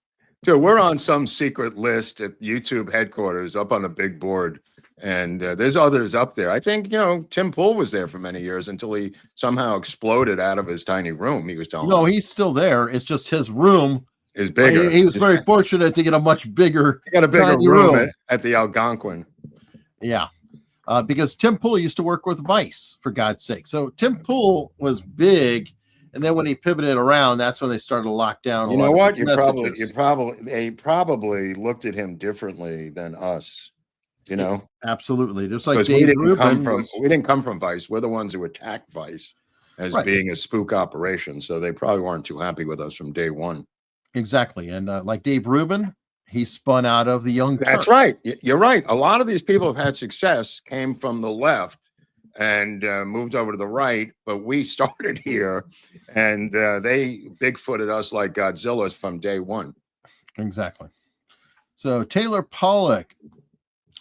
So we're on some secret list at YouTube headquarters up on a big board. And there's others up there. I think, Tim Pool was there for many years until he somehow exploded out of his tiny room. He was telling me. He's still there. It's just his room is bigger. He was very fortunate to get a much bigger. He got a bigger room at the Algonquin. Yeah. Because Tim Pool used to work with Vice, for God's sake. So Tim Pool was big. And then when he pivoted around, that's when they started to lock down. You know what? They probably looked at him differently than us. Absolutely. Just like Dave Rubin. We didn't come from Vice. We're the ones who attacked Vice as being a spook operation. So they probably weren't too happy with us from day one. Exactly. And like Dave Rubin, he spun out of the Young Turks. That's right. You're right. A lot of these people have had success, came from the left and moved over to the right. But we started here and they Bigfooted us like Godzilla from day one. Exactly. So Taylor Pollock.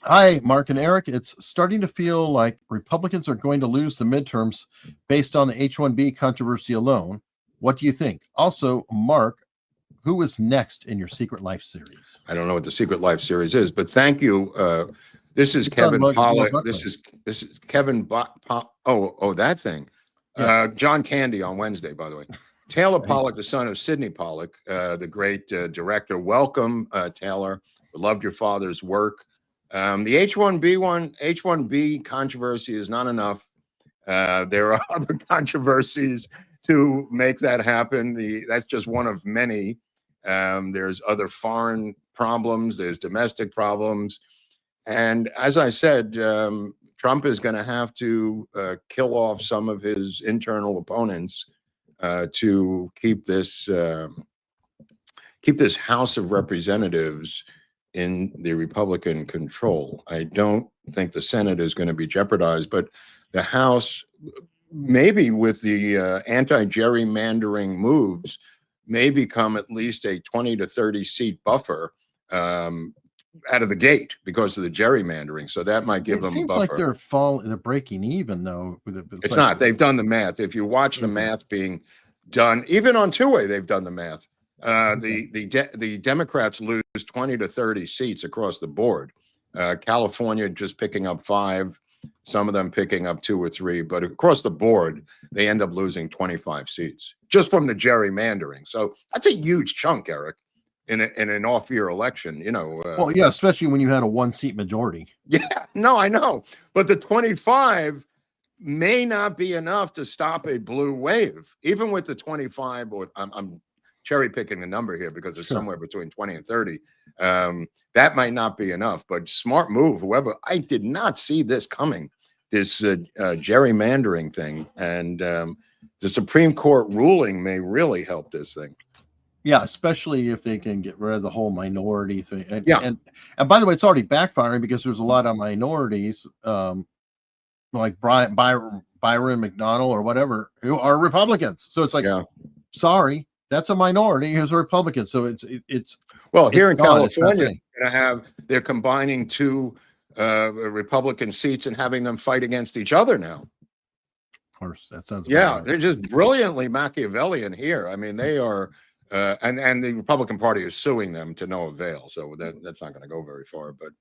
Hi, Mark and Eric. It's starting to feel like Republicans are going to lose the midterms based on the H-1B controversy alone. What do you think? Also, Mark, who is next in your Secret Life series? I don't know what the Secret Life series is, but thank you. This is Kevin Pollock. This is Kevin. That thing. Yeah. John Candy on Wednesday, by the way. Taylor Pollock, the son of Sidney Pollock, the great director. Welcome, Taylor. We loved your father's work. The H-1B controversy is not enough. There are other controversies to make that happen. That's just one of many. There's other foreign problems. There's domestic problems. And as I said, Trump is going to have to kill off some of his internal opponents to keep this House of Representatives in the Republican control. I don't think the Senate is going to be jeopardized, but the House, maybe with the anti-gerrymandering moves, may become at least a 20 to 30 seat buffer out of the gate because of the gerrymandering. So that might give them a buffer. It seems like they're breaking even, though. It's not. They've done the math. If you watch the math being done, even on two-way, they've done the math. The Democrats lose 20 to 30 seats across the board. California just picking up 5, some of them picking up 2 or 3, but across the board, they end up losing 25 seats just from the gerrymandering. So that's a huge chunk, Eric, in an off-year election, well, yeah, especially when you had a 1-seat majority. Yeah, no, I know. But the 25 may not be enough to stop a blue wave. Even with the 25, or I'm cherry picking the number here because it's somewhere between 20 and 30. That might not be enough, but smart move. Whoever, I did not see this coming, this gerrymandering thing. And the Supreme Court ruling may really help this thing. Yeah, especially if they can get rid of the whole minority thing. And, Yeah. and by the way, it's already backfiring because there's a lot of minorities, like Byron McDonnell or whatever, who are Republicans. So it's like, sorry, that's a minority who's a Republican. So it's well, here in gone, California, they're combining two Republican seats and having them fight against each other now. Of course, that sounds they're just brilliantly Machiavellian here. I mean, they are. And the Republican Party is suing them to no avail, so that's not going to go very far. But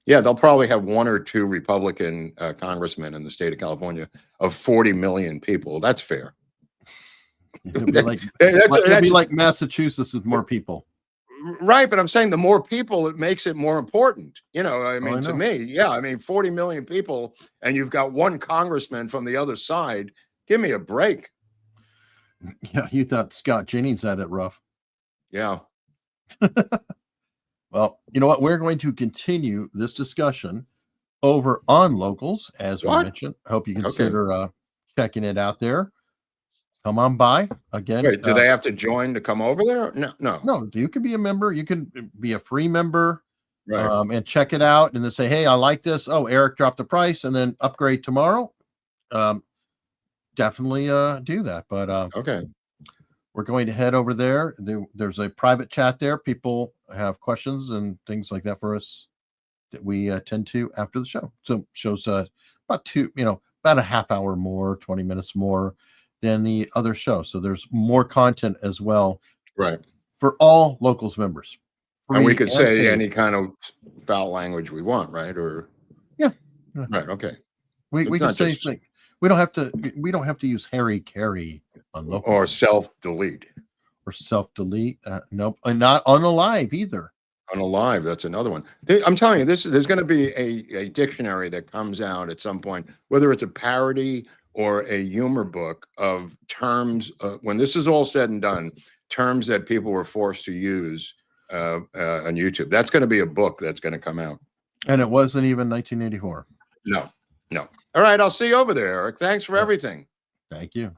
they'll probably have 1 or 2 Republican congressmen in the state of California of 40 million people. That's fair. It'll be like Massachusetts with more people, right? But I'm saying the more people, it makes it more important. I mean, to me, I mean, 40 million people, and you've got 1 congressman from the other side. Give me a break. Yeah, you thought Scott Jennings had it rough. Yeah. Well, you know what? We're going to continue this discussion over on Locals, as we mentioned. I hope you consider checking it out there. Come on by again. Wait, do they have to join to come over there? No. You can be a member. You can be a free member, right? And check it out, and then say, "Hey, I like this. Oh, Eric dropped the price," and then upgrade tomorrow. Definitely do that. But okay, we're going to head over there. There's a private chat there. People have questions and things like that for us that we tend to after the show. So shows about a half hour more, 20 minutes more than the other show. So there's more content as well, right, for all Locals members. And we could say any kind of foul language we want, right? Or right, okay. We can say things. We don't have to use Harry Carey on Locals. Or self-delete. Nope. And not on a live either. On a live, that's another one. I'm telling you, there's going to be a dictionary that comes out at some point, whether it's a parody or a humor book of terms, when this is all said and done, terms that people were forced to use on YouTube. That's going to be a book that's going to come out. And it wasn't even 1984. No. All right, I'll see you over there, Eric. Thanks for everything. Thank you.